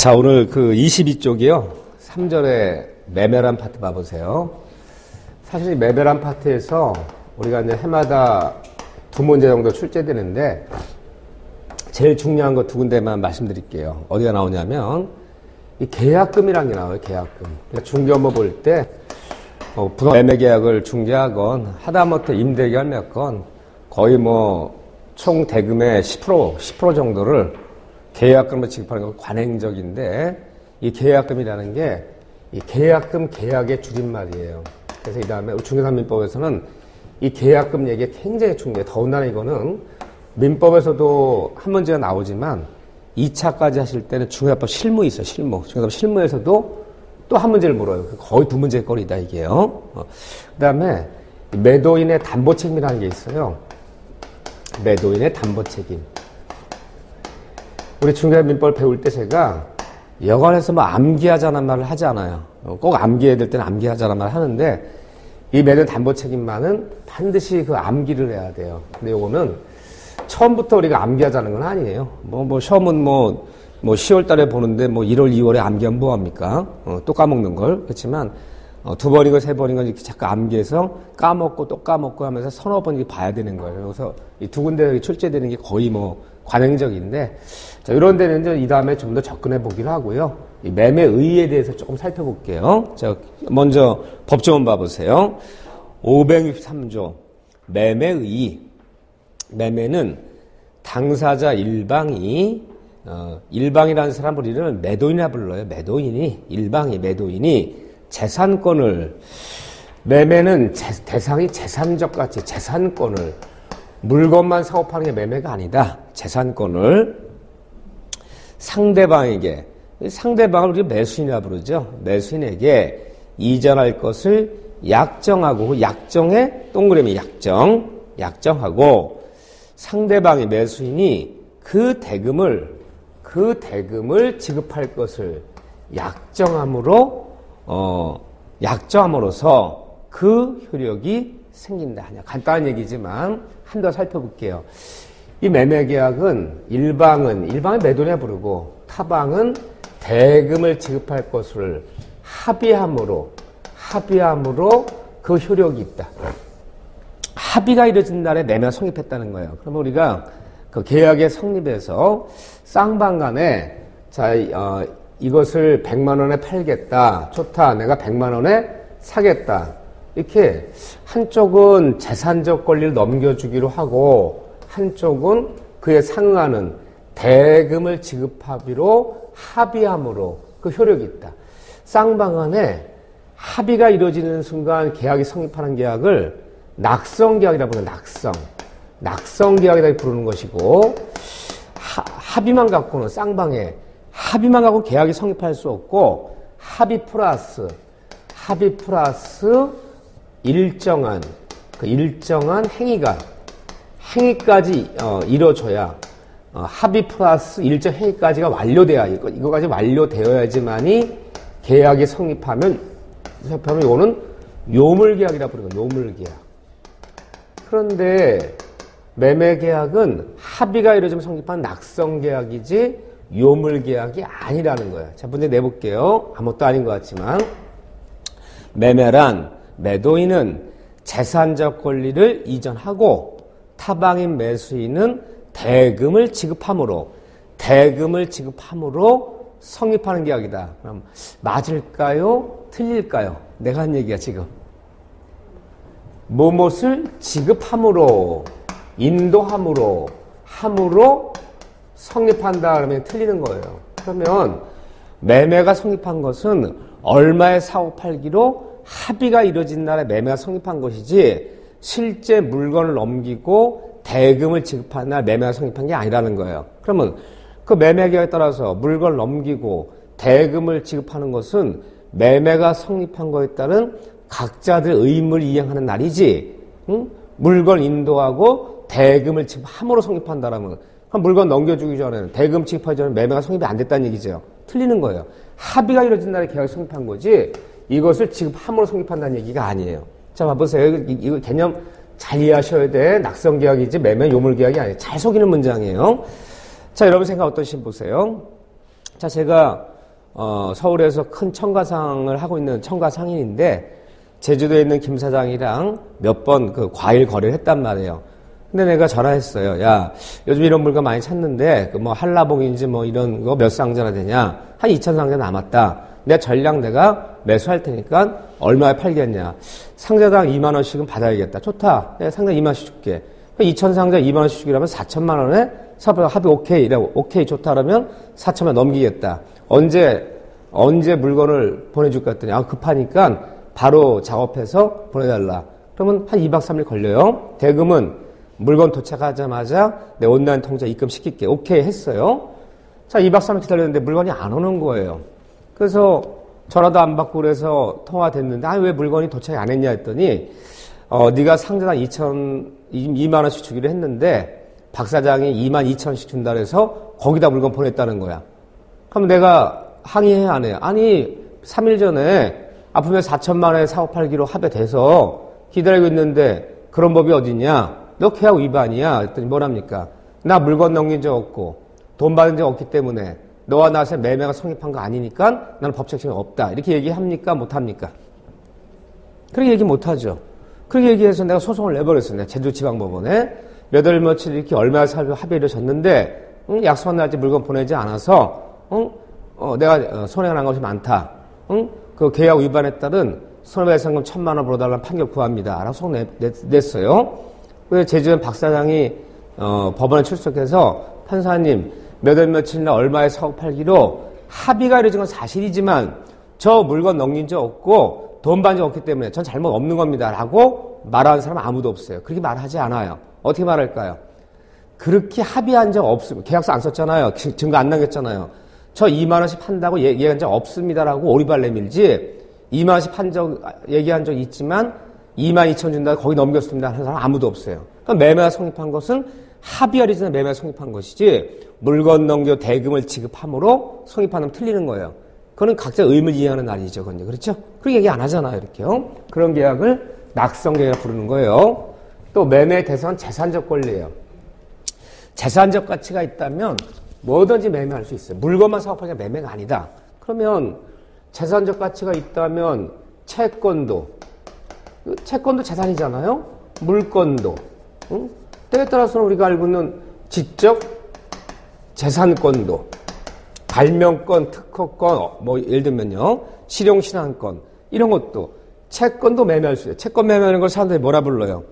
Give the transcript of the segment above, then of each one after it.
자, 오늘 그 22쪽이요. 3절에 매매란 파트 봐보세요. 사실 이 매매란 파트에서 우리가 이제 해마다 두 문제 정도 출제되는데 제일 중요한 거 두 군데만 말씀드릴게요. 어디가 나오냐면 이 계약금이라는 게 나와요. 계약금. 그러니까 중개업무 볼 때 부동 매매 계약을 중개하건 하다못해 임대 계약 몇 건 거의 총 대금의 10% 정도를 계약금으로 지급하는 건 관행적인데 이 계약금이라는 게 이 계약금 계약의 줄임말이에요. 그래서 이 다음에 우리 중개사민법에서는 이 계약금 얘기가 굉장히 중요해요. 더군다나 이거는 민법에서도 한 문제가 나오지만 2차까지 하실 때는 중개사법 실무 있어요. 실무. 중개사법 실무에서도 또 한 문제를 물어요. 거의 두 문제의 거리다 이게요. 그 다음에 매도인의 담보책임이라는 게 있어요. 매도인의 담보책임. 우리 중개사민법을 배울 때 제가 여관에서 암기하자는 말을 하지 않아요. 꼭 암기해야 될 때는 암기하자는 말을 하는데 이 매도인 담보책임만은 반드시 그 암기를 해야 돼요. 근데 요거는 처음부터 우리가 암기하자는 건 아니에요. 시험은 10월 달에 보는데 1월, 2월에 암기하면 뭐합니까? 또 까먹는 걸. 그렇지만, 두 번이고 세 번이고 이렇게 자꾸 암기해서 까먹고 또 까먹고 하면서 서너 번 이렇게 봐야 되는 거예요. 그래서 이 두 군데 출제되는 게 거의 관행적인데, 자, 이런 데는 이제 이 다음에 좀 더 접근해 보기로 하고요. 이 매매의에 대해서 조금 살펴볼게요. 자, 먼저 법조문 봐보세요. 563조. 매매의. 매매는 당사자 일방이라는 사람 우리는 매도인이라 불러요. 매도인이 재산권을, 매매는 대상이 재산적 가치, 재산권을, 물건만 사업하는 게 매매가 아니다. 재산권을 상대방을 우리가 매수인이라 부르죠. 매수인에게 이전할 것을 약정하고, 약정에 동그라미 약정하고, 상대방의 매수인이 그 대금을 지급할 것을 약정함으로써 그 효력이 생긴다. 간단한 얘기지만 한 더 살펴볼게요. 이 매매계약은 일방은 매도인이라 부르고 타방은 대금을 지급할 것을 합의함으로 그 효력이 있다. 합의가 이루어진 날에 매매가 성립했다는 거예요. 그러면 우리가 그 계약의 성립에서 쌍방 간에 이것을 100만 원에 팔겠다. 좋다. 내가 100만 원에 사겠다. 이렇게 한쪽은 재산적 권리를 넘겨주기로 하고 한쪽은 그에 상응하는 대금을 지급하기로 합의함으로 그 효력이 있다. 쌍방 간에 합의가 이루어지는 순간 계약이 성립하는 계약을 낙성계약이라고 부르는 낙성계약이라고 부르는 것이고 합의만 갖고는 쌍방에 합의만 갖고 계약이 성립할 수 없고 합의 플러스 일정한 행위까지 이루어져야 합의 플러스 일정 행위까지가 완료돼야 이거까지 완료되어야지만이 계약이 성립하면 이거는 요물계약이라고 부르는 거예요. 요물계약. 그런데 매매계약은 합의가 이루어지면 성립한 낙성계약이지 요물계약이 아니라는 거예요. 자, 문제 내볼게요. 아무것도 아닌 것 같지만 매매란 매도인은 재산적 권리를 이전하고 타방인 매수인은 대금을 지급함으로 성립하는 계약이다. 그럼 맞을까요? 틀릴까요? 내가 한 얘기야 지금. 무엇을 지급함으로 인도함으로 성립한다 그러면 틀리는 거예요. 그러면 매매가 성립한 것은 얼마에 사고 팔기로 합의가 이루어진 날에 매매가 성립한 것이지 실제 물건을 넘기고 대금을 지급한 날 매매가 성립한 게 아니라는 거예요. 그러면 그 매매 계약에 따라서 물건을 넘기고 대금을 지급하는 것은 매매가 성립한 것에 따른 각자들의 의무를 이행하는 날이지, 물건 인도하고 대금을 지급함으로 성립한다라면 그럼 물건 넘겨주기 전에는 대금 지급하기 전에 매매가 성립이 안 됐다는 얘기죠. 틀리는 거예요. 합의가 이루어진 날에 계약이 성립한 거지 이것을 지급함으로 성립한다는 얘기가 아니에요. 자, 봐보세요. 이거 개념 잘 이해하셔야 돼. 낙성계약이지 매매 요물계약이 아니에요. 잘 속이는 문장이에요. 자, 여러분 생각 어떠신지 보세요. 자, 제가 서울에서 큰 청가상을 하고 있는 청가상인인데 제주도에 있는 김 사장이랑 몇 번 그 과일 거래를 했단 말이에요. 근데 내가 전화했어요. 야, 요즘 이런 물건 많이 찾는데 그 뭐 한라봉인지 뭐 이런 거 몇 상자나 되냐? 한 2,000상자 남았다. 내가 전량 내가 매수할 테니까 얼마에 팔겠냐? 상자당 2만 원씩은 받아야겠다. 좋다. 내가 상자 2만 원씩 줄게. 2,000상자 2만 원씩 주기라면 4천만 원에 합의 오케이. 이라고 오케이 좋다 그러면 4천만 원 넘기겠다. 언제 물건을 보내줄까 했더니 급하니까 바로 작업해서 보내달라. 그러면 한 2박 3일 걸려요. 대금은 물건 도착하자마자 내 온라인 통장 입금시킬게. 오케이 했어요. 자, 2박 3일 기다렸는데 물건이 안 오는 거예요. 그래서 전화도 안 받고 그래서 통화됐는데 왜 물건이 도착이 안 했냐 했더니 네가 상자당 2만 원씩 주기로 했는데 박 사장이 2만 2천 원씩 준다 그래서 거기다 물건 보냈다는 거야. 그럼 내가 항의해야 하네요. 아니 3일 전에 아프면 4천만 원에 사고 팔기로 합의돼서 기다리고 있는데 그런 법이 어딨냐? 너 계약 위반이야. 그랬더니 뭐랍니까? 나 물건 넘긴 적 없고 돈 받은 적 없기 때문에 너와 나 사이 매매가 성립한 거 아니니까 나는 법 책임이 없다. 이렇게 얘기합니까? 못합니까? 그렇게 얘기 못하죠. 그렇게 얘기해서 내가 소송을 내버렸어요. 내가 제주지방법원에 몇 월 며칠 이렇게 얼마 살고 합의를 졌는데 약속한 날짜 물건 보내지 않아서 내가 손해가 난 것이 많다. 그 계약 위반에 따른 손해배상금 1,000만 원 벌어달라는 판결 구합니다. 라고 소송 냈어요. 그래서 제주현 박 사장이 법원에 출석해서 판사님 몇 월 며칠날 얼마에 사고 팔기로 합의가 이루어진 건 사실이지만 저 물건 넘긴 적 없고 돈 받은 적 없기 때문에 전 잘못 없는 겁니다. 라고 말하는 사람 아무도 없어요. 그렇게 말하지 않아요. 어떻게 말할까요? 그렇게 합의한 적 없습니다. 계약서 안 썼잖아요. 증거 안 남겼잖아요. 저 2만 원씩 판다고 얘기한 적 없습니다라고 오리발 내밀지 2만 원씩 얘기한 적 있지만 2만 2천 준다고 거기 넘겼습니다 하는 사람 아무도 없어요. 그러니까 매매가 성립한 것은 합의하리 전에 매매가 성립한 것이지 물건 넘겨 대금을 지급함으로 성립하면 틀리는 거예요. 그거는 각자 의무를 이해하는 날이죠. 그건 그렇죠? 그렇게 얘기 안 하잖아요. 이렇게요. 그런 계약을 낙성계약 부르는 거예요. 또 매매 대상은 재산적 권리예요. 재산적 가치가 있다면 뭐든지 매매할 수 있어요. 물건만 사고팔기가 매매가 아니다. 그러면 재산적 가치가 있다면 채권도 재산이잖아요. 물건도. 때에 따라서는 우리가 알고 있는 지적 재산권도, 발명권, 특허권, 뭐 예를 들면요, 실용신안권 이런 것도 채권도 매매할 수 있어요. 채권 매매하는 걸 사람들이 뭐라 불러요?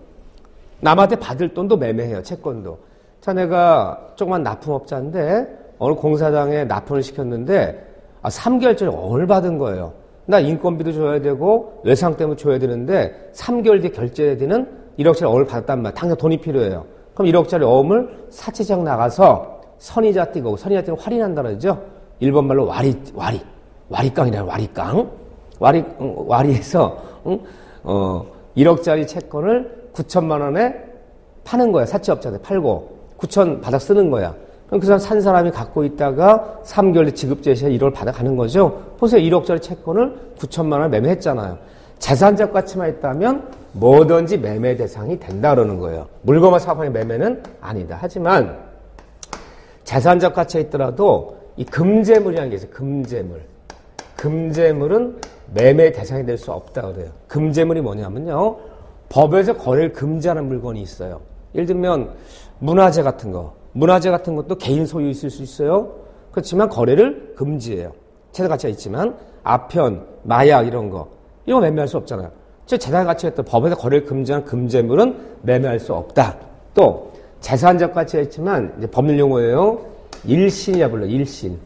남한테 받을 돈도 매매해요. 채권도. 자, 내가 조그만 납품업자인데 어느 공사장에 납품을 시켰는데 3개월짜리 어을 받은 거예요. 나 인건비도 줘야 되고 외상 때문에 줘야 되는데 3개월 뒤에 결제해야 되는 1억짜리 어을 받았단 말이야. 당장 돈이 필요해요. 그럼 1억짜리 어음을 사채장 나가서 선이자 띄고, 선이자 띄고 할인한다 그러죠. 일본 말로 와리깡이래요. 와리에서 1억짜리 채권을 9천만 원에 파는 거야. 사채업자한테 팔고 9천 바닥 쓰는 거야. 그럼 그 사람 산 사람이 갖고 있다가 3개월 뒤 지급제시에 1억을 받아가는 거죠. 보세요. 1억짜리 채권을 9천만 원에 매매했잖아요. 재산적 가치만 있다면 뭐든지 매매 대상이 된다 그러는 거예요. 물건만 사고하는 매매는 아니다. 하지만 재산적 가치가 있더라도 이 금재물이라는 게 있어요. 금재물. 금재물은 매매 대상이 될 수 없다 그래요. 금재물이 뭐냐면요. 법에서 거래를 금지하는 물건이 있어요. 예를 들면 문화재 같은 것도 개인 소유 있을 수 있어요. 그렇지만 거래를 금지해요. 재산 가치가 있지만 아편, 마약 이런 거 매매할 수 없잖아요. 즉 재산 가치가 있던 법에서 거래를 금지하는 금재물은 매매할 수 없다. 또 재산적 가치가 있지만 이제 법률 용어예요. 일신이라 불러요. 일신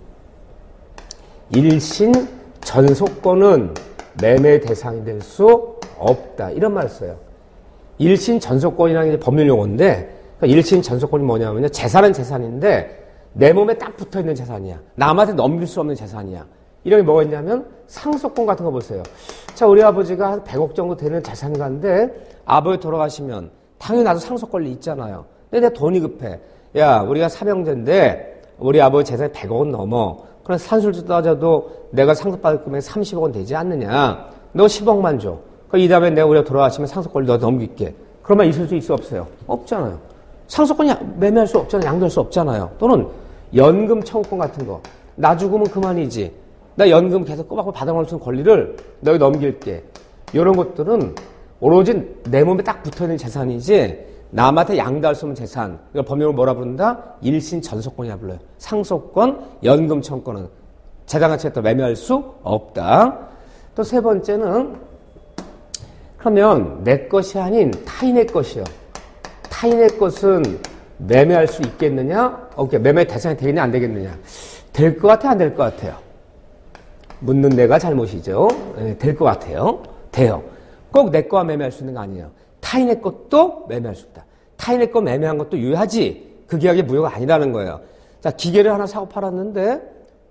전속권은 매매 대상이 될 수 없다. 이런 말을 써요. 일신 전속권이라는 게 법률 용어인데 그러니까 일신 전속권이 뭐냐면요. 재산은 재산인데 내 몸에 딱 붙어있는 재산이야. 남한테 넘길 수 없는 재산이야. 이런 게 뭐가 있냐면 상속권 같은 거 보세요. 자, 우리 아버지가 한 100억 정도 되는 재산가인데 아버지 돌아가시면 당연히 나도 상속권이 있잖아요. 근데 내 돈이 급해. 야, 우리가 삼형제인데 우리 아버지 재산이 100억은 넘어. 그럼 산술도 따져도 내가 상속받을 금액이 30억은 되지 않느냐. 너 10억만 줘. 이 다음에 내가 우리가 돌아가시면 상속권을 너한테 넘길게. 그러면 있을 수 있어 없어요? 없잖아요. 상속권이 매매할 수 없잖아요. 양도할 수 없잖아요. 또는 연금 청구권 같은 거. 나 죽으면 그만이지. 나 연금 계속 꼬박꼬박 받아갈 수 있는 권리를 너에게 넘길게. 이런 것들은 오로지 내 몸에 딱 붙어있는 재산이지 남한테 양도할 수 없는 재산. 이걸 법령으로 뭐라 부른다? 일신 전속권이라 불러요. 상속권, 연금 청권은 재산 가치에 따라 매매할 수 없다. 또 세 번째는 그러면 내 것이 아닌 타인의 것이요. 타인의 것은 매매할 수 있겠느냐? 오케이. 매매 대상이 되겠냐 안 되겠느냐? 될 것 같아 안 될 것 같아요? 묻는 내가 잘못이죠. 네, 될 것 같아요. 돼요. 꼭 내 거와 매매할 수 있는 거 아니에요. 타인의 것도 매매할 수 있다. 타인의 거 매매한 것도 유효하지. 그 계약이 무효가 아니라는 거예요. 자, 기계를 하나 사고 팔았는데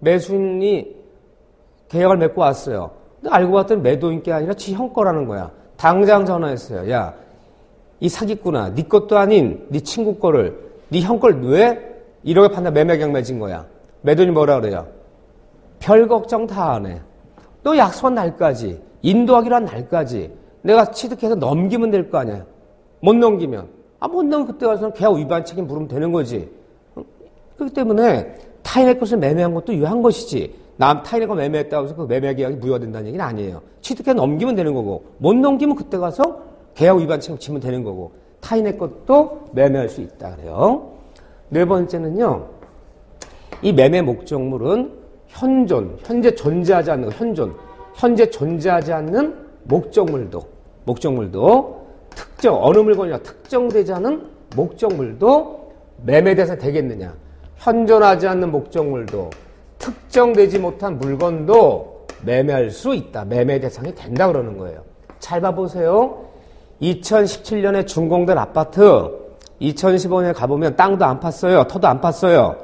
매수인이 계약을 맺고 왔어요. 근데 알고 봤더니 매도인 게 아니라 지 형 거라는 거야. 당장 전화했어요. 야, 이 사기꾼아, 네 것도 아닌 네 친구 거를 네 형 걸 왜 1억에 판다 매매 계약 맺은 거야. 매도인이 뭐라 그래요? 별 걱정 다 안 해. 너 약속한 날까지, 인도하기로 한 날까지 내가 취득해서 넘기면 될 거 아니야. 못 넘기면. 못 넘기면 그때 가서 계약 위반 책임 물으면 되는 거지. 그렇기 때문에 타인의 것을 매매한 것도 유효한 것이지. 타인의 거 매매했다고 해서 그 매매 계약이 무효된다는 얘기는 아니에요. 취득해서 넘기면 되는 거고, 못 넘기면 그때 가서 계약 위반 책임 지면 되는 거고, 타인의 것도 매매할 수 있다 그래요. 네 번째는요, 이 매매 목적물은 현재 존재하지 않는 현재 존재하지 않는 목적물도 특정, 어느 물건이나 특정되지 않은 목적물도 매매 대상 되겠느냐. 현존하지 않는 목적물도 특정되지 못한 물건도 매매할 수 있다. 매매 대상이 된다 그러는 거예요. 잘 봐보세요. 2017년에 준공된 아파트 2015년에 가보면 땅도 안 팠어요. 터도 안 팠어요.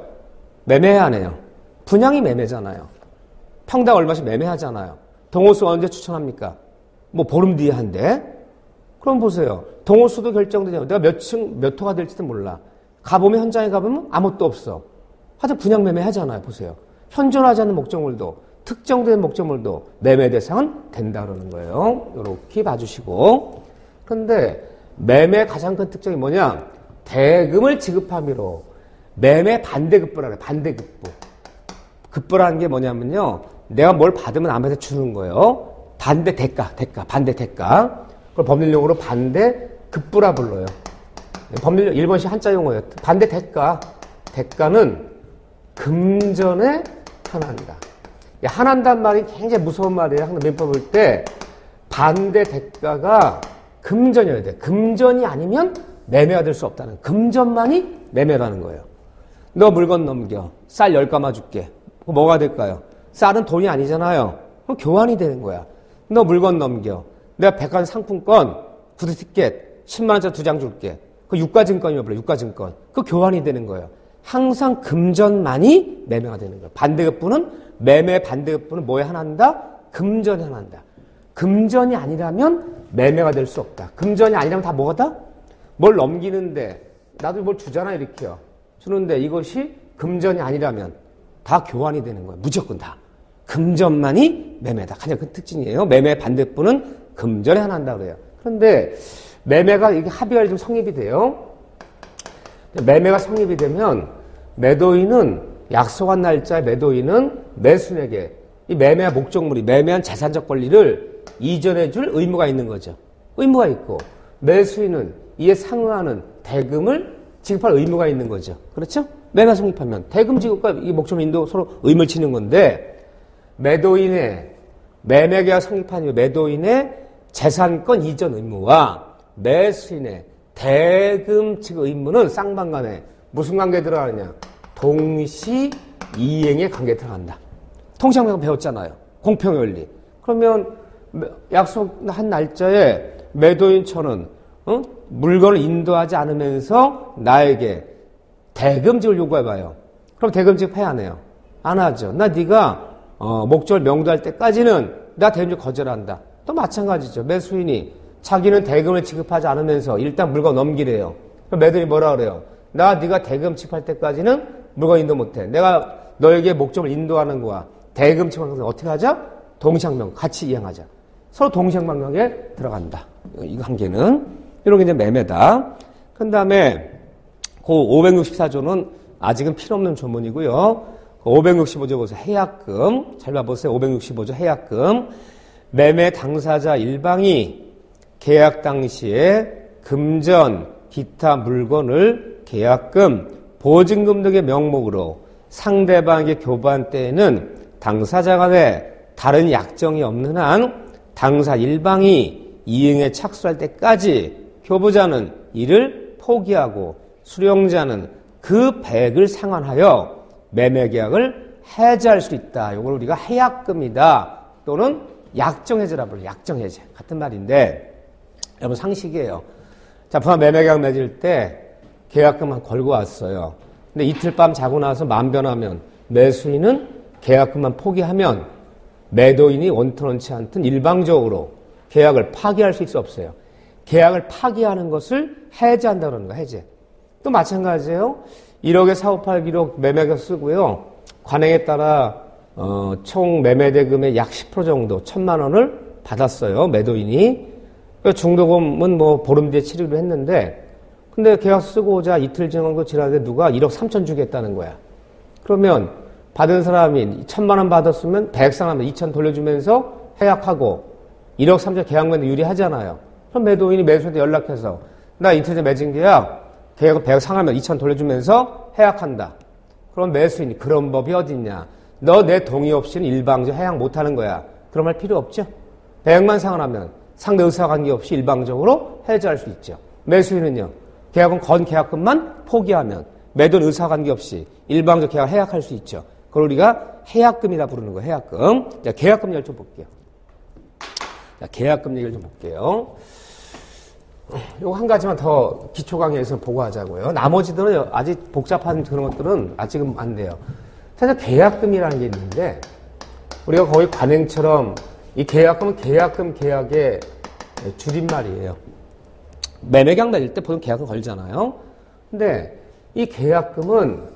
매매해야 하네요. 분양이 매매잖아요. 평당 얼마씩 매매하잖아요. 동호수 언제 추천합니까? 뭐 보름 뒤에 한대? 그럼 보세요. 동호수도 결정되잖아요. 내가 몇 호가 될지도 몰라. 가보면 현장에 가보면 아무것도 없어. 하여튼 분양 매매 하잖아요. 보세요. 현존하지 않는 목적물도 특정된 목적물도 매매 대상은 된다 그러는 거예요. 이렇게 봐주시고. 그런데 매매의 가장 큰 특징이 뭐냐? 대금을 지급함으로 매매 반대급부라 그래요. 반대급부. 급부라는 게 뭐냐면요. 내가 뭘 받으면 남한테 주는 거예요. 반대 대가. 그걸 법률용어로 반대급부라 불러요. 법률 일본식 한자 용어예요. 반대 대가. 대가는 금전에 한한다. 한한단 말이 굉장히 무서운 말이에요. 항상 민법 볼 때 반대 대가가 금전이어야 돼. 금전이 아니면 매매가 될 수 없다는. 금전만이 매매라는 거예요. 너 물건 넘겨. 쌀 10가마 줄게. 그거 뭐가 될까요? 쌀은 돈이 아니잖아요. 그럼 교환이 되는 거야. 너 물건 넘겨. 내가 백화점 상품권, 구두 티켓 10만원짜리 2장 줄게. 그 유가증권이라고 불러요. 유가증권. 그 교환이 되는 거예요. 항상 금전만이 매매가 되는 거예요. 반대급부는 매매 반대급부는 뭐에 한한다? 금전에 한한다. 금전이 아니라면 매매가 될 수 없다. 금전이 아니라면 다 뭐가다? 뭘 넘기는데 나도 뭘 주잖아 이렇게요. 주는데 이것이 금전이 아니라면 다 교환이 되는 거예요. 무조건 다. 금전만이 매매다. 가장 큰 특징이에요. 매매 반대급부는 금전에 한한다 그래요. 그런데 매매가 이게 합의가 좀 성립이 돼요. 매매가 성립이 되면 매도인은 약속한 날짜에 매도인은 매수인에게 이 매매 목적물이 매매한 재산적 권리를 이전해 줄 의무가 있는 거죠. 의무가 있고 매수인은 이에 상응하는 대금을 지급할 의무가 있는 거죠. 그렇죠? 매매 성립하면 대금 지급과 이 목적물인도 서로 의무를 치는 건데 매도인의 매매 계약 성립한 이후 매도인의 재산권 이전 의무와 매수인의 대금 지급 의무는 쌍방간에 무슨 관계에 들어가느냐? 동시 이행의 관계에 들어간다. 통상명 배웠잖아요. 공평 원리. 그러면 약속한 날짜에 매도인처는 물건을 인도하지 않으면서 나에게 대금 지급을 요구해봐요. 그럼 대금 지급해야 하네요. 안 하죠. 나 네가 목적을 명도할 때까지는 나 대금 지급 거절한다. 또 마찬가지죠. 매수인이 자기는 대금을 지급하지 않으면서 일단 물건 넘기래요. 그럼 매도인이 뭐라 그래요? 네가 대금 지급할 때까지는 물건 인도 못해. 내가 너에게 목적을 인도하는 거야. 대금 지급하는 거 어떻게 하자? 동시항명 같이 이행하자. 서로 동시항명에 들어간다. 이 관계는 이런 게 이제 매매다. 그 다음에 그 564조는 아직은 필요 없는 조문이고요. 565조 보세요. 해약금. 잘 봐보세요. 565조 해약금. 매매 당사자 일방이 계약 당시에 금전, 기타 물건을 계약금, 보증금 등의 명목으로 상대방에게 교부한 때에는 당사자 간에 다른 약정이 없는 한 당사 일방이 이행에 착수할 때까지 교부자는 이를 포기하고 수령자는 그 배액을 상환하여 매매계약을 해제할 수 있다. 이걸 우리가 해약금이다 또는 약정해제라 불러요. 약정해제. 같은 말인데 여러분 상식이에요. 자, 부산 매매계약 맺을 때 계약금만 걸고 왔어요. 근데 이틀 밤 자고 나서 마음 변하면 매수인은 계약금만 포기하면 매도인이 원튼 원치 않든 일방적으로 계약을 파기할 수 있어 없어요. 계약을 파기하는 것을 해제한다는 거예요. 해제. 또 마찬가지예요. 1억에 458기록 매매가 쓰고요. 관행에 따라 총 매매대금의 약 10% 정도 1,000만 원을 받았어요. 매도인이. 중도금은 뭐 보름 뒤에 치르기로 했는데 근데 계약서 쓰고 오자 이틀 정도 지났는데 누가 1억 3천 주겠다는 거야. 그러면 받은 사람이 1,000만 원 받았으면 배액상하면 2천 돌려주면서 해약하고 1억 3천 계약면에 유리하잖아요. 그럼 매도인이 매수한테 연락해서 나 이틀 전에 맺은 계약을 배액 상하면 2천 돌려주면서 해약한다. 그럼 매수인이 그런 법이 어딨냐. 너 내 동의 없이는 일방적으로 해약 못하는 거야. 그럼 할 필요 없죠. 배액만 상환하면 상대 의사관계없이 일방적으로 해제할 수 있죠. 매수인은요. 계약은 건 계약금만 포기하면 매도는 의사관계없이 일방적 계약을 해약할 수 있죠. 그걸 우리가 해약금이라 부르는 거예요. 해약금. 자, 계약금 얘기를 좀 볼게요. 자, 계약금 얘기를 좀 볼게요. 요거 한 가지만 더 기초 강의에서 보고 하자고요. 나머지들은 아직 복잡한 그런 것들은 아직은 안 돼요. 사실 계약금이라는 게 있는데 우리가 거의 관행처럼 이 계약금은 계약금 계약의 줄임말이에요. 매매계약 맺을 때 보통 계약금 걸잖아요. 근데 이 계약금은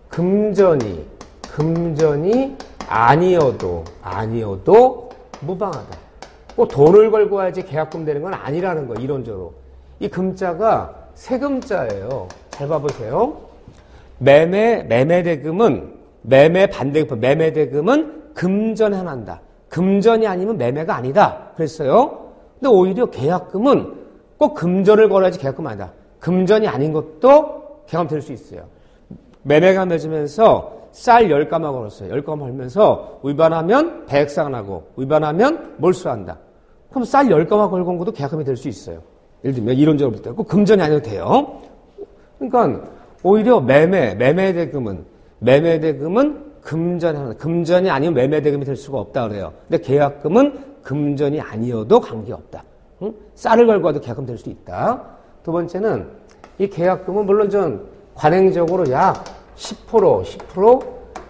금전이 아니어도 무방하다. 꼭 돈을 걸고 와야지 계약금 되는 건 아니라는 거예요. 이론적으로. 이 금자가 세금자예요. 잘 봐보세요. 매매대금은 매매대금은 금전에 한한다. 금전이 아니면 매매가 아니다. 그랬어요. 근데 오히려 계약금은 꼭 금전을 걸어야지 계약금 아니다. 금전이 아닌 것도 계약금 될 수 있어요. 매매가 맺으면서 쌀 10가마 걸었어요. 10가마 걸면서 위반하면 배액상환하고 위반하면 몰수한다. 그럼 쌀 10가마 걸고 온 것도 계약금이 될 수 있어요. 예를 들면 이론적으로 볼 때 꼭 금전이 아니어도 돼요. 그러니까 오히려 매매대금은 금전이 아니면 매매대금이 될 수가 없다 그래요. 근데 계약금은 금전이 아니어도 관계없다. 응? 쌀을 걸고 와도 계약금 될 수 있다. 두 번째는 이 계약금은 물론 좀 관행적으로 약 10%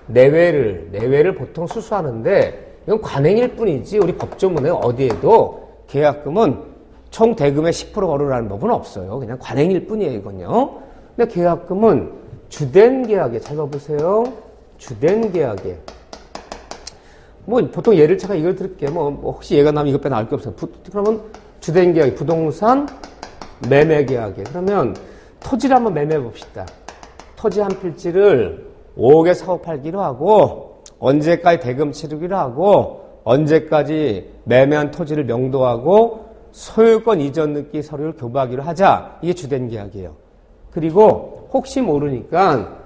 내외를 보통 수수하는데 이건 관행일 뿐이지 우리 법조문에 어디에도 계약금은 총 대금의 10% 걸으라는 법은 없어요. 그냥 관행일 뿐이에요, 이건요. 근데 계약금은 주된 계약에 잘 봐보세요. 주된 계약에 뭐 보통 예를 제가 이걸 들을게요. 뭐 혹시 얘가 나면 이것 빼 나올 게 없어요. 그러면 주된 계약, 부동산 매매 계약에 그러면 토지를 한번 매매해 봅시다. 토지 한 필지를 5억에 사고 팔기로 하고 언제까지 대금 치르기로 하고 언제까지 매매한 토지를 명도하고 소유권 이전 등기 서류를 교부하기로 하자. 이게 주된 계약이에요. 그리고 혹시 모르니까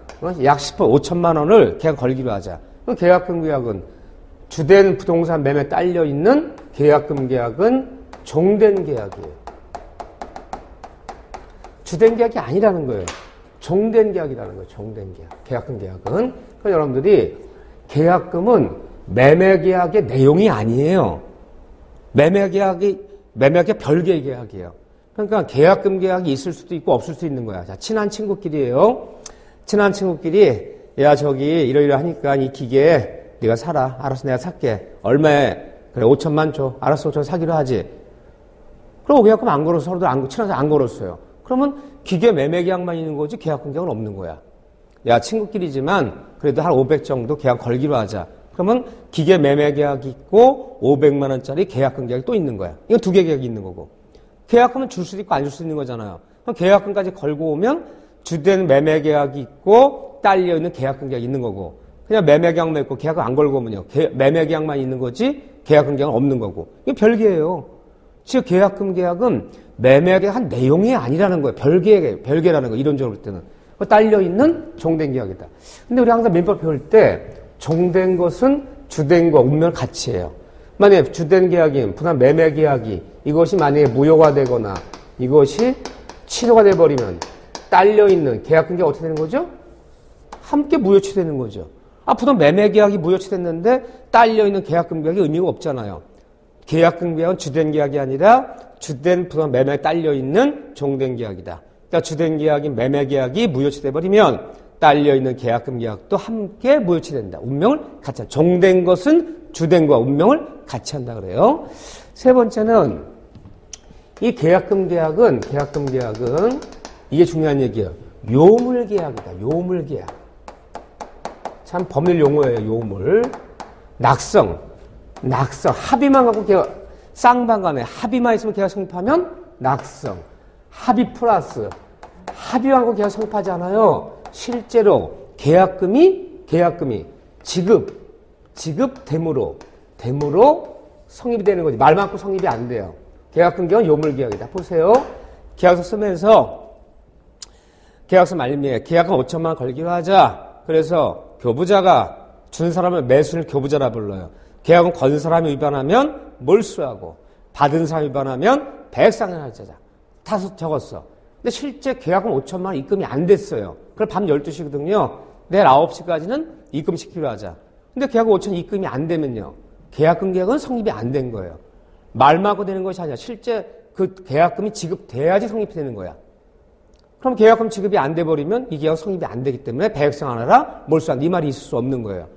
약 10% 5천만 원을 계약 걸기로 하자. 그럼 계약금 계약은 주된 부동산 매매 딸려 있는 계약금 계약은 종된 계약이에요. 주된 계약이 아니라는 거예요. 종된 계약이라는 거예요. 종된 계약. 계약금 계약은. 그러니까 여러분들이 계약금은 매매 계약의 내용이 아니에요. 매매 계약이 별개의 계약이에요. 그러니까 계약금 계약이 있을 수도 있고 없을 수도 있는 거야. 자, 친한 친구끼리예요. 친한 친구끼리 야 저기 이러이러하니까 이 기계 네가 사라. 알았어 내가 살게. 얼마에? 그래 5천만 줘. 알았어 5천 사기로 하지. 그럼 계약금 안 걸어서 서로들 친해서 안 걸었어요. 그러면 기계 매매 계약만 있는 거지 계약금 계약은 없는 거야. 야 친구끼리지만 그래도 한 500 정도 계약 걸기로 하자. 그러면 기계 매매 계약이 있고 500만 원짜리 계약금 계약이 또 있는 거야. 이건 두 개 계약이 있는 거고. 계약금은 줄 수도 있고 안 줄 수도 있는 거잖아요. 그럼 계약금까지 걸고 오면 주된 매매 계약이 있고 딸려있는 계약금 계약이 있는 거고, 그냥 매매계약 맺고 계약을 안 걸고 오면요. 매매계약만 있는 거지 계약금 계약은 없는 거고. 이게 별개예요. 즉 계약금 계약은 매매계약 한 내용이 아니라는 거예요. 별개라는 거 이론적으로 볼 때는. 딸려있는 종된 계약이다. 근데 우리 항상 민법 배울 때 종된 것은 주된 거 운명을 같이 해요. 만약에 주된 계약인 부담 매매 계약이 이것이 만약에 무효가 되거나 이것이 취소가 돼버리면 딸려있는 계약금 계약 어떻게 되는 거죠? 함께 무효취되는 거죠. 부담 매매 계약이 무효취됐는데 딸려있는 계약금 계약이 의미가 없잖아요. 계약금 계약은 주된 계약이 아니라 주된 부담 매매에 딸려있는 종된 계약이다. 그러니까 주된 계약인 매매 계약이 무효취돼버리면 딸려있는 계약금 계약도 함께 무효취된다. 운명을 같이 한다. 종된 것은 주된 것과 운명을 같이 한다 그래요. 세 번째는 이 계약금 계약은 이게 중요한 얘기예요. 요물 계약이다. 요물 계약. 참 법률 용어예요. 요물. 낙성. 합의만 갖고 계약, 쌍방간에 합의만 있으면 계약 성립하면 낙성. 합의 플러스 합의만 갖고 계약 성립하지 않아요. 실제로 계약금이 지급됨으로 성립이 되는 거지. 말 많고 성립이 안 돼요. 계약금 계약은 요물 계약이다. 보세요. 계약서 쓰면서 계약서 말미에 계약금 5천만 원 걸기로 하자. 그래서 교부자가 준 사람을 매수인을 교부자라 불러요. 계약금 건 사람이 위반하면 몰수하고 받은 사람이 위반하면 배액상환하자. 다 적었어. 근데 실제 계약금 5천만 원 입금이 안 됐어요. 그럼 밤 12시거든요. 내일 9시까지는 입금시키기로 하자. 근데 계약금 5천 입금이 안 되면요. 계약금 계약은 성립이 안 된 거예요. 말만 하고 되는 것이 아니라 실제 그 계약금이 지급돼야지 성립이 되는 거야. 그럼 계약금 지급이 안 돼버리면 이 계약 성립이 안 되기 때문에 배액상환하라 몰수한다. 이 말이 있을 수 없는 거예요.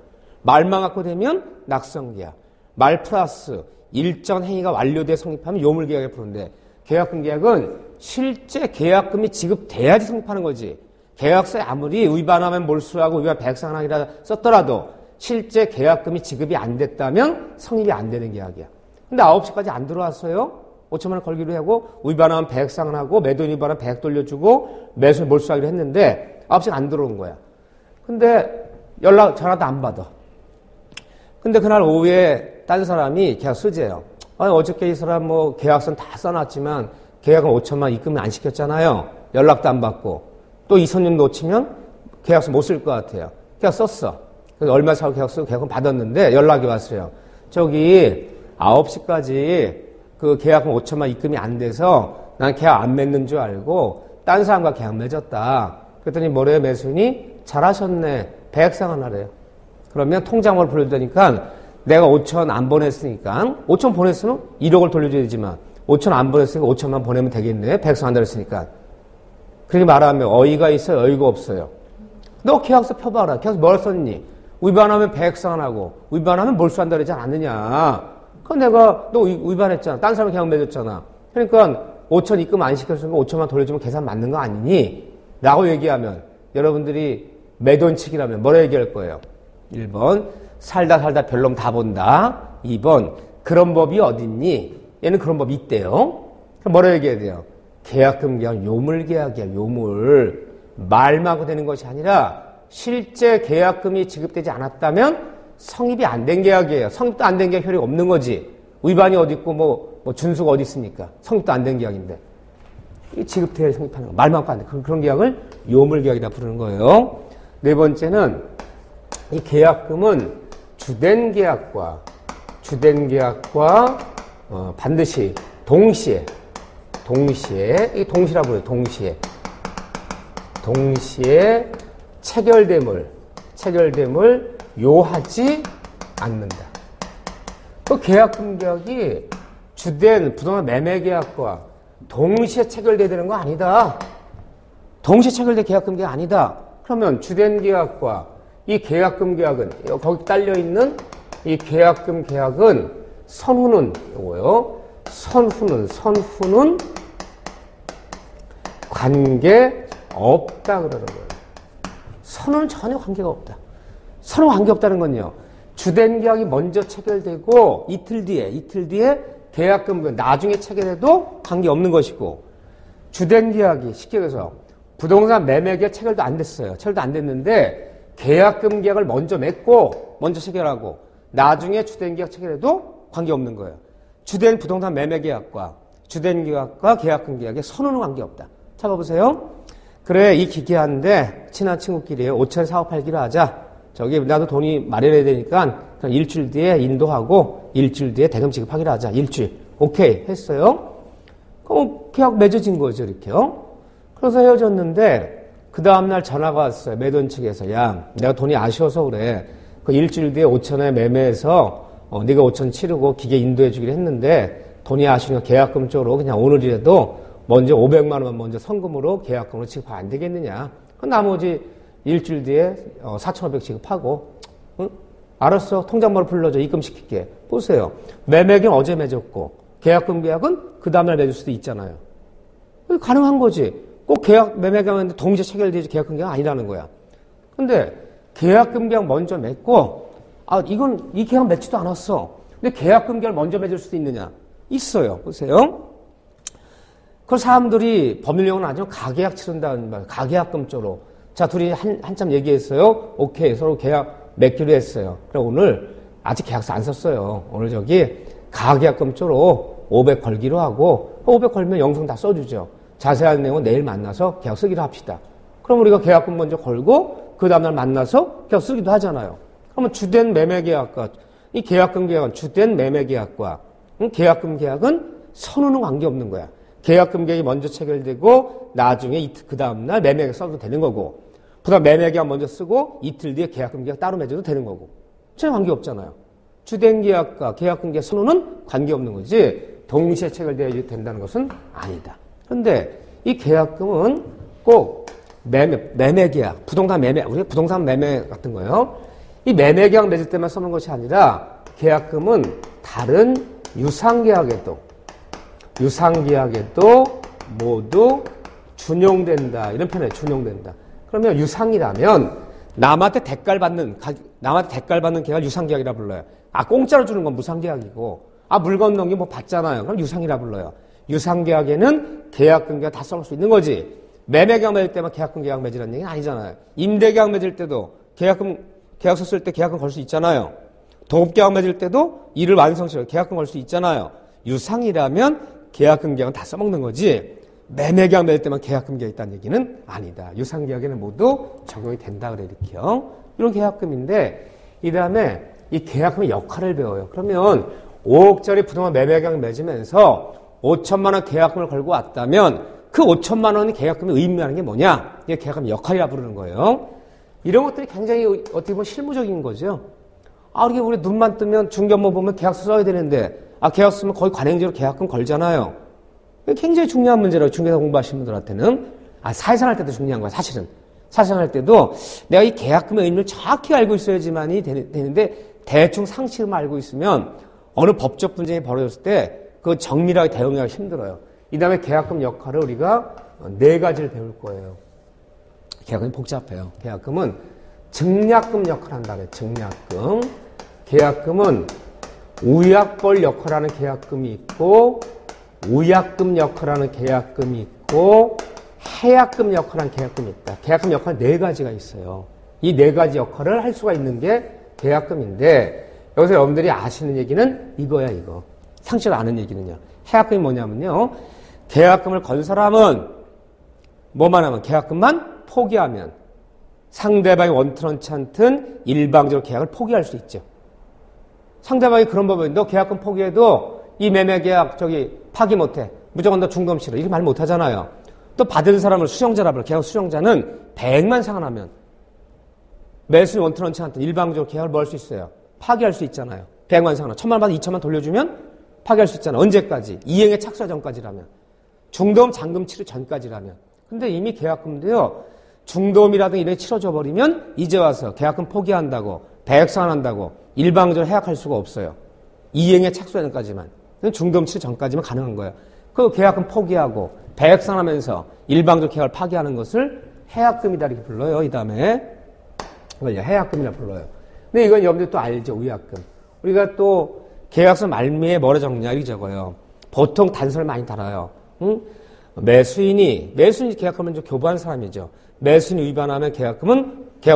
말만 갖고 되면 낙성계약. 말 플러스 일정 행위가 완료돼 성립하면 요물계약을 부르는데 계약금 계약은 실제 계약금이 지급돼야지 성립하는 거지. 계약서에 아무리 위반하면 몰수하고 위반 배액상환하기라 썼더라도 실제 계약금이 지급이 안 됐다면 성립이 안 되는 계약이야. 근데 9시까지 안 들어왔어요. 5천만 원 걸기로 하고 위반하면 배액상환하고 매도인 위반하면 배액 돌려주고 매수인 몰수하기로 했는데 9시가 안 들어온 거야. 근데 전화도 안 받아. 근데 그날 오후에 딴 사람이 계약 수재요. 어저께 이 사람 계약서는 다 써놨지만 계약은 5천만 원 입금이 안 시켰잖아요. 연락도 안 받고. 또 이 손님 놓치면 계약서 못 쓸 것 같아요. 계약 썼어. 그래서 얼마 사고 계약금 받았는데 연락이 왔어요. 저기 9시까지 그 계약금 5천만 원 입금이 안 돼서 난 계약 안 맺는 줄 알고 딴 사람과 계약 맺었다. 그랬더니 뭐래요? 매수인이 잘하셨네. 배액상환하래요. 그러면 통장으로 불러주니까 내가 5천 안 보냈으니까 5천 보냈으면 1억을 돌려줘야 되지만 5천 안 보냈으니까 5천만 보내면 되겠네. 배액상환한다 그랬으니까. 그렇게 말하면 어이가 있어요? 어이가 없어요? 너 계약서 펴봐라. 계약서 뭐라 썼니? 위반하면 배액상환하고 위반하면 몰수한다 그러지 않느냐. 그럼 내가 너 위반했잖아. 딴 사람 계약 맺었잖아. 그러니까 5천 입금 안 시켰으니까 5천만 돌려주면 계산 맞는 거 아니니? 라고 얘기하면 여러분들이 매돈칙이라면 뭐라 얘기할 거예요? 1번 살다 별놈 다 본다. 2번 그런 법이 어딨니? 얘는 그런 법이 있대요. 그럼 뭐라 얘기해야 돼요? 계약금 계약 요물 계약이야. 요물. 말만 하고 되는 것이 아니라 실제 계약금이 지급되지 않았다면 성립이 안 된 계약이에요. 성립도 안 된 계약 효력이 없는 거지. 위반이 어디 있고 뭐 준수가 어디 있습니까? 성립도 안 된 계약인데. 이 지급돼야 성립하는 거. 말만 하고 안 돼. 그런 계약을 요물 계약이라 부르는 거예요. 네 번째는 이 계약금은 주된 계약과 반드시 동시에 이 동시라고 그래요. 동시에 체결됨을 요하지 않는다. 그 계약금 계약이 주된 부동산 매매 계약과 동시에 체결돼야 되는 거 아니다. 동시에 체결된 계약금 계약 아니다. 그러면 주된 계약과 이 계약금 계약은 거기 딸려 있는 이 계약금 계약은 선후는 요거요. 선후는 관계 없다 그러는 거예요. 선후는 전혀 관계가 없다. 선후 관계 없다는 건요. 주된 계약이 먼저 체결되고 이틀 뒤에 계약금 나중에 체결해도 관계 없는 것이고 주된 계약이 쉽게 얘기해서 부동산 매매 계약 체결도 안 됐어요. 체결도 안 됐는데 계약금 계약을 먼저 맺고 먼저 체결하고 나중에 주된 계약 체결해도 관계없는 거예요. 주된 부동산 매매 계약과 주된 계약과 계약금 계약에 선언은 관계없다. 잡아보세요. 그래, 이 기계한데 친한 친구끼리 5천 사업 팔기로 하자. 저기 나도 돈이 마련해야 되니까 그럼 일주일 뒤에 인도하고 일주일 뒤에 대금 지급하기로 하자. 일주일. 오케이 했어요. 그럼 계약 맺어진 거죠, 이렇게요. 그래서 헤어졌는데 그 다음날 전화가 왔어요. 매도인 측에서. 야, 내가 돈이 아쉬워서 그래. 그 일주일 뒤에 5천에 매매해서 네가 5천 치르고 기계 인도해 주기로 했는데 돈이 아쉬우니까 계약금 쪽으로 그냥 오늘이라도 먼저 500만 원만 먼저 선금으로 계약금으로 지급하면 안 되겠느냐. 그 나머지 일주일 뒤에 4,500 지급하고 응? 알았어. 통장번호 불러줘. 입금시킬게. 보세요. 매매계는 어제 맺었고 계약금 계약은 그 다음날 맺을 수도 있잖아요. 가능한 거지. 꼭 계약 매매 계약인데 동시에 체결되지 계약금 계약 아니라는 거야. 근데 계약금 계약 먼저 맺고 이건 이 계약 맺지도 않았어. 근데 계약금 계약 먼저 맺을 수도 있느냐? 있어요. 보세요. 그 사람들이 법률용어는 아니면 가계약 치른다는 말, 가계약금 쪽으로. 자, 둘이 한참 얘기했어요. 오케이, 서로 계약 맺기로 했어요. 그래, 오늘 아직 계약서 안 썼어요. 오늘 저기 가계약금 쪽으로 500 걸기로 하고, 500 걸면 영상 다 써주죠. 자세한 내용은 내일 만나서 계약 쓰기로 합시다. 그럼 우리가 계약금 먼저 걸고, 그 다음날 만나서 계약 쓰기도 하잖아요. 그러면 주된 매매 계약과, 이 계약금 계약은 주된 매매 계약과, 계약금 계약은 선언은 관계없는 거야. 계약금 계약이 먼저 체결되고 나중에 그 다음날 매매 계약 써도 되는 거고 그다음 매매 계약 먼저 쓰고 이틀 뒤에 계약금 계약 따로 맺어도 되는 거고 전혀 관계없잖아요. 주된 계약과 계약금 계약 선언은 관계없는 거지 동시에 체결되어야 된다는 것은 아니다. 그런데 이 계약금은 꼭 매매 계약, 부동산 매매, 우리 부동산 매매 같은 거요. 이 매매 계약 맺을 때만 쓰는 것이 아니라 계약금은 다른 유상계약에도 모두 준용된다. 이런 표현이에요. 준용된다. 그러면 유상이라면 남한테 대가를 받는 계약을 유상계약이라 불러요. 공짜로 주는 건 무상계약이고 물건 넘기면 뭐 받잖아요. 그럼 유상이라 불러요. 유상계약에는 계약금 계약 다 써볼 수 있는 거지. 매매계약 맺을 때만 계약금 계약 맺으라는 얘기는 아니잖아요. 임대계약 맺을 때도 계약서 쓸 때 계약금 걸 수 있잖아요. 동업계약 맺을 때도 일을 완성시켜 계약금 걸 수 있잖아요. 유상이라면 계약금 계약은 다 써먹는 거지 매매계약 맺을 때만 계약금 계약이 있다는 얘기는 아니다. 유상계약에는 모두 적용이 된다 그래 이렇게요. 이런 계약금인데 이 다음에 이 계약금의 역할을 배워요. 그러면 5억짜리 부동산 매매계약 맺으면서 5천만 원 계약금을 걸고 왔다면 그 5천만 원의 계약금이 의미하는 게 뭐냐? 이게 계약금 역할이라 부르는 거예요. 이런 것들이 굉장히 어떻게 보면 실무적인 거죠. 이게 우리 눈만 뜨면 중개업무 보면 계약서 써야 되는데 계약서 쓰면 거의 관행적으로 계약금 걸잖아요. 굉장히 중요한 문제라고 중개사 공부하시는 분들한테는 사회생활 할 때도 중요한 거야 사실은. 사회생활 할 때도 내가 이 계약금의 의미를 정확히 알고 있어야지만이 되는데 대충 상식만 알고 있으면 어느 법적 분쟁이 벌어졌을 때 그 정밀하게 대응하기가 힘들어요. 이 다음에 계약금 역할을 우리가 4가지를 배울 거예요. 계약금이 복잡해요. 계약금은 증약금 역할을 한다 그래요. 증약금. 계약금은 우약벌 역할하는 계약금이 있고 우약금 역할하는 계약금이 있고 해약금 역할하는 계약금이 있다. 계약금 역할 4가지가 있어요. 이 4가지 역할을 할 수가 있는 게 계약금인데 여기서 여러분들이 아시는 얘기는 이거야 이거. 상식으로 아는 얘기는요. 해약금이 뭐냐면요. 계약금을 건 사람은 뭐만 하면 계약금만 포기하면 상대방이 원턴치 않든 일방적으로 계약을 포기할 수 있죠. 상대방이 그런 법이 너 계약금 포기해도 이 매매계약 파기 못해. 무조건 너 중도금 치러. 이렇게 말 못하잖아요. 또 받은 사람을 수령자라 불러. 계약 수령자는 100만 상환하면 매수인 원턴치 않든 일방적으로 계약을 뭐 할 수 있어요. 파기할 수 있잖아요. 100만 상환. 1000만 받아 2천만 돌려주면 파기할 수 있잖아. 언제까지? 이행에 착수하 전까지라면. 중도금 잔금 치료 전까지라면. 근데 이미 계약금도요. 중도금이라든가 이런 게 치러져 버리면 이제 와서 계약금 포기한다고 배액상환한다고 일방적으로 해약할 수가 없어요. 이행에 착수하는 전까지만. 중도금 치료 전까지만 가능한 거예요. 그 계약금 포기하고 배액상환하면서 일방적 계약을 파기하는 것을 해약금이다 이렇게 불러요. 이 다음에 이걸 해약금이라 불러요. 근데 이건 여러분들 또 알죠. 우약금. 우리가 또 계약서 말미에 뭐라 적냐 이렇게 적어요. 보통 단서를 많이 달아요. 응? 매수인이 계약금은 좀 교부한 사람이죠. 매수인이 위반하면 계약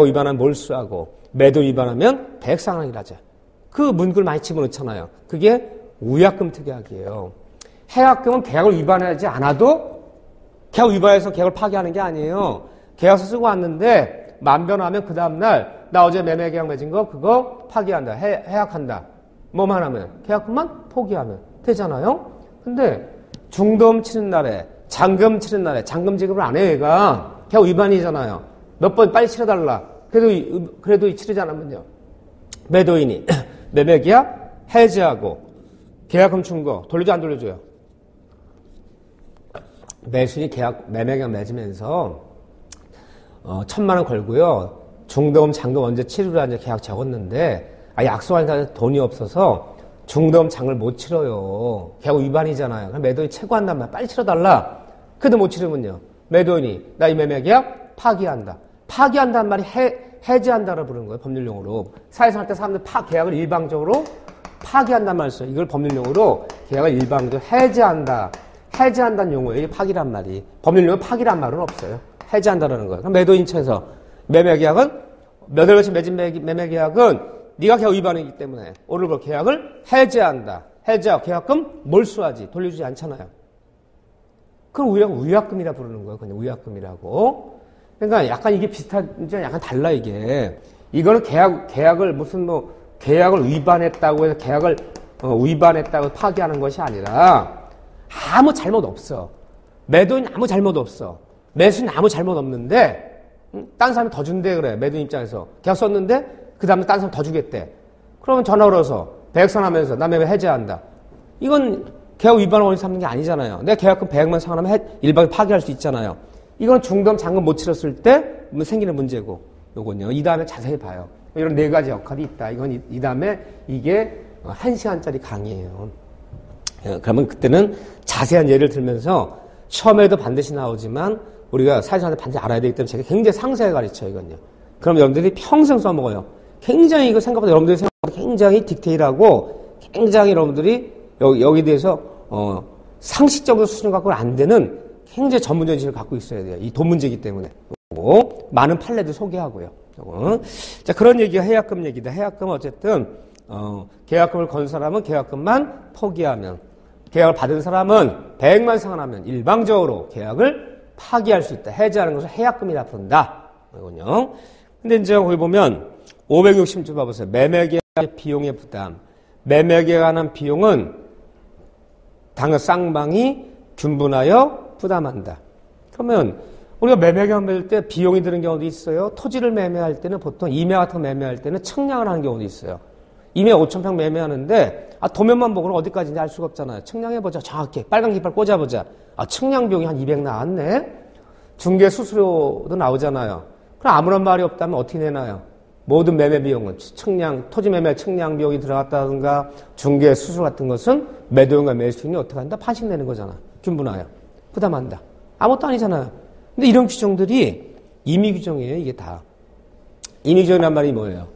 위반하면 몰수하고 매도 위반하면 배액상환이라 하죠. 그 문구를 많이 집어넣잖아요. 그게 위약금 특약이에요. 해약금은 계약을 위반하지 않아도 계약 위반해서 계약을 파기하는 게 아니에요. 계약서 쓰고 왔는데 만변하면 그 다음날 나 어제 매매 계약 맺은 거 그거 파기한다. 해약한다. 뭐만 하면 계약금만 포기하면 되잖아요. 근데 중도금 치는 날에 잔금 치는 날에 잔금 지급을 안 해 얘가 계약 위반이잖아요. 몇 번 빨리 치러달라. 그래도 치르지 않으면요. 매도인이 매매 계약 해지하고 계약금 준 거 돌려줘 안 돌려줘요? 매수인이 매매 계약 맺으면서 1,000만 원 걸고요. 중도금 잔금 언제 치르라 이제 계약 적었는데 약속한 사람한테 돈이 없어서 중도금 잔금을 못 치러요. 계약 위반이잖아요. 그럼 매도인이 최고한단 말이야. 빨리 치러달라. 그래도 못 치르면요. 매도인이 나 이 매매 계약 파기한다. 파기한다는 말이 해지한다고 부르는 거예요. 법률용어로. 사회생활 때 사람들 계약을 일방적으로 파기한단 말을 써요. 이걸 법률용어로 계약을 일방적으로 해지한다. 해지한다는 용어예요. 이게 파기란 말이. 법률용어 파기란 말은 없어요. 해지한다라는 거예요. 그럼 매도인 측에서 매매 계약은 몇 월 같이 맺은 매매 계약은 네가 계약 위반이기 때문에 오늘 계약을 해지한다. 해지하고 계약금 몰수하지. 돌려주지 않잖아요. 그럼 위약금이라 부르는 거예요. 그냥 위약금이라고. 그러니까 약간 이게 비슷한지 약간 달라 이게. 이거는 계약을 계약을 위반했다고 해서 계약을 위반했다고 파기하는 것이 아니라 아무 잘못 없어. 매도인 아무 잘못 없어. 매수인 아무 잘못 없는데 딴 사람이 더 준대 그래. 매도인 입장에서 계약 썼는데 그 다음에 딴 사람 더 주겠대. 그러면 전화 걸어서 배액상하면서 나 매매 해지한다. 이건 계약 위반을 원인 삼는 게 아니잖아요. 내 계약금 100만 상환하면 일방에 파기할 수 있잖아요. 이건 중도금 잔금 못 치렀을 때 생기는 문제고 요건요. 이 다음에 자세히 봐요. 이런 네 가지 역할이 있다. 이건 이 다음에 이게 1시간짜리 강의예요. 그러면 그때는 자세한 예를 들면서 시험에도 반드시 나오지만 우리가 사회생활에 반드시 알아야 되기 때문에 제가 굉장히 상세하게 가르쳐요. 이건요. 그럼 여러분들이 평생 써먹어요. 굉장히 이거 생각보다 여러분들이 생각보다 굉장히 디테일하고 굉장히 여러분들이 여기에 대해서 상식적으로 수준을 갖고는 안 되는 굉장히 전문적인 지식을 갖고 있어야 돼요. 이 돈 문제이기 때문에. 많은 판례도 소개하고요. 자, 그런 얘기가 해약금 얘기다. 해약금은 어쨌든 계약금을 건 사람은 계약금만 포기하면, 계약을 받은 사람은 100만 상환하면 일방적으로 계약을 파기할 수 있다. 해지하는 것을 해약금이라 부른다. 이거군요. 근데 이제 거기 보면 560조 봐보세요. 매매계약의 비용의 부담. 매매계약에 관한 비용은 당연 쌍방이 균분하여 부담한다. 그러면 우리가 매매계약 맺을 때 비용이 드는 경우도 있어요. 토지를 매매할 때는 보통 임야 같은 거 매매할 때는 측량을 하는 경우도 있어요. 임야 5,000평 매매하는데 도면만 보고는 어디까지인지 알 수가 없잖아요. 측량해보자. 정확히 빨간 깃발 꽂아보자. 측량 비용이 한 200 나왔네. 중개 수수료도 나오잖아요. 그럼 아무런 말이 없다면 어떻게 내나요? 모든 매매 비용은 토지 매매 측량 비용이 들어갔다든가 중개 수수료 같은 것은 매도인과 매수인이 어떻게 한다? 판씩 내는 거잖아. 균분하여 부담한다. 아무것도 아니잖아요. 근데 이런 규정들이 임의 규정이에요. 이게 다. 임의 규정이란 말이 뭐예요?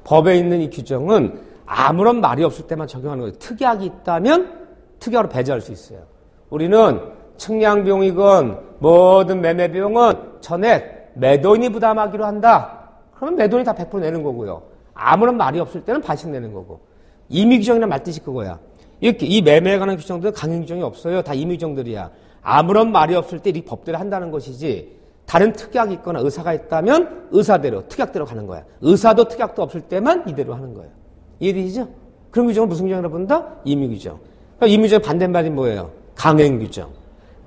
법에 있는 이 규정은 아무런 말이 없을 때만 적용하는 거예요. 특약이 있다면 특약으로 배제할 수 있어요. 우리는 측량 비용이건 모든 매매 비용은 전액 매도인이 부담하기로 한다. 그러면 매도인이 다 100% 내는 거고요. 아무런 말이 없을 때는 반씩 내는 거고. 임의 규정이란 말뜻이 그거야. 이렇게 이 매매에 관한 규정들은 강행 규정이 없어요. 다 임의 규정들이야. 아무런 말이 없을 때 이 법대로 한다는 것이지 다른 특약이 있거나 의사가 있다면 의사대로 특약대로 가는 거야. 의사도 특약도 없을 때만 이대로 하는 거예요. 이해되시죠? 그런 규정은 무슨 규정이라고 부른다? 임의 규정. 그러니까 임의 규정의 반대말이 뭐예요? 강행 규정.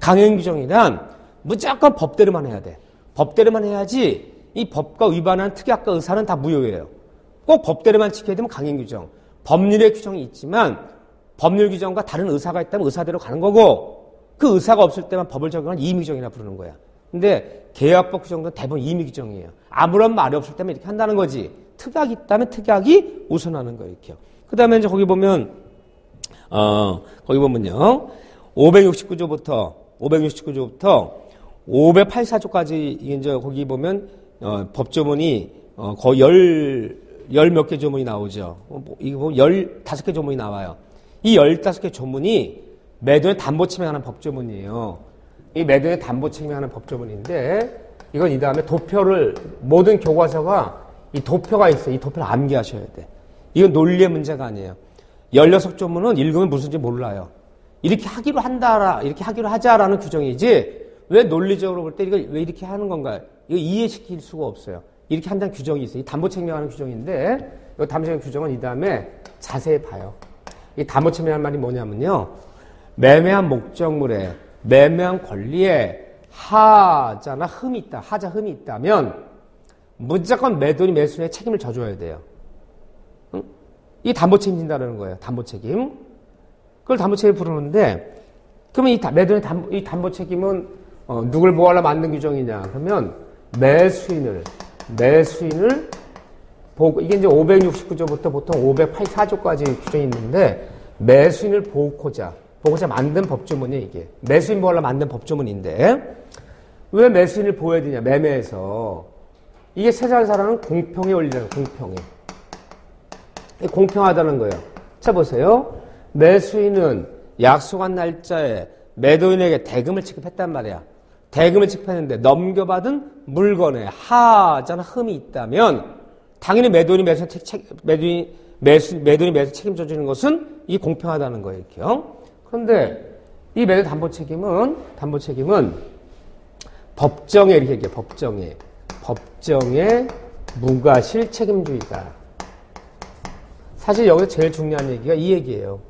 강행 규정이란 무조건 법대로만 해야 돼. 법대로만 해야지 이 법과 위반한 특약과 의사는 다 무효예요. 꼭 법대로만 지켜야 되면 강행 규정. 법률의 규정이 있지만 법률 규정과 다른 의사가 있다면 의사대로 가는 거고 그 의사가 없을 때만 법을 적용한 임의 규정이라 부르는 거야. 근데 계약법 규정도 대부분 임의 규정이에요. 아무런 말이 없을 때만 이렇게 한다는 거지. 특약이 있다면 특약이 우선하는 거예요. 이렇게요. 그 다음에 이제 거기 보면요. 569조부터 584조까지 이제 거기 보면 법조문이 거의 열 몇 개 조문이 나오죠. 이거 보면 15개 조문이 나와요. 이 15개 조문이 매도의 담보 침해하는 법조문이에요. 이 매도인의 담보 책임이 하는 법조문인데 이건 이 다음에 도표를 모든 교과서가 이 도표가 있어요. 이 도표를 암기하셔야 돼. 이건 논리의 문제가 아니에요. 16조문은 읽으면 무슨지 몰라요. 이렇게 하기로 한다라, 이렇게 하기로 하자라는 규정이지 왜 논리적으로 볼 때 이걸 왜 이렇게 하는 건가? 이거 이해시킬 수가 없어요. 이렇게 한다는 규정이 있어요. 이 담보 책임하는 규정인데 이 담보 책임 규정은 이 다음에 자세히 봐요. 이 담보 책임이라는 말이 뭐냐면요. 매매한 목적물에 매매한 권리에 하자나 흠이 있다. 하자 흠이 있다면 무조건 매도인이 매수인의 책임을 져줘야 돼요. 응? 이 담보 책임진다는 거예요. 담보 책임. 그걸 담보 책임 부르는데 그러면 이 매도인의 담보 책임은 누굴 보호하려 만든 규정이냐? 그러면 매수인을 보고 이게 이제 569조부터 보통 584조까지 규정이 있는데 매수인을 보호고자 만든 법조문이 이게 매수인 보호하려 만든 법조문인데 왜 매수인을 보호해야 되냐? 매매에서 이게 세상을 살아가는 공평의 원리라는 공평해. 공평하다는 거예요. 자 보세요. 매수인은 약속한 날짜에 매도인에게 대금을 지급했단 말이야. 대금을 지급했는데 넘겨받은 물건에 하자나 흠이 있다면 당연히 매도인이 매수 책임져 주는 것은 이게 공평하다는 거예요. 이렇게요. 그런데 이 매도 담보 책임은 법정에 이렇게 얘기해요. 법정에 무과실 책임주의다. 사실 여기서 제일 중요한 얘기가 이 얘기예요.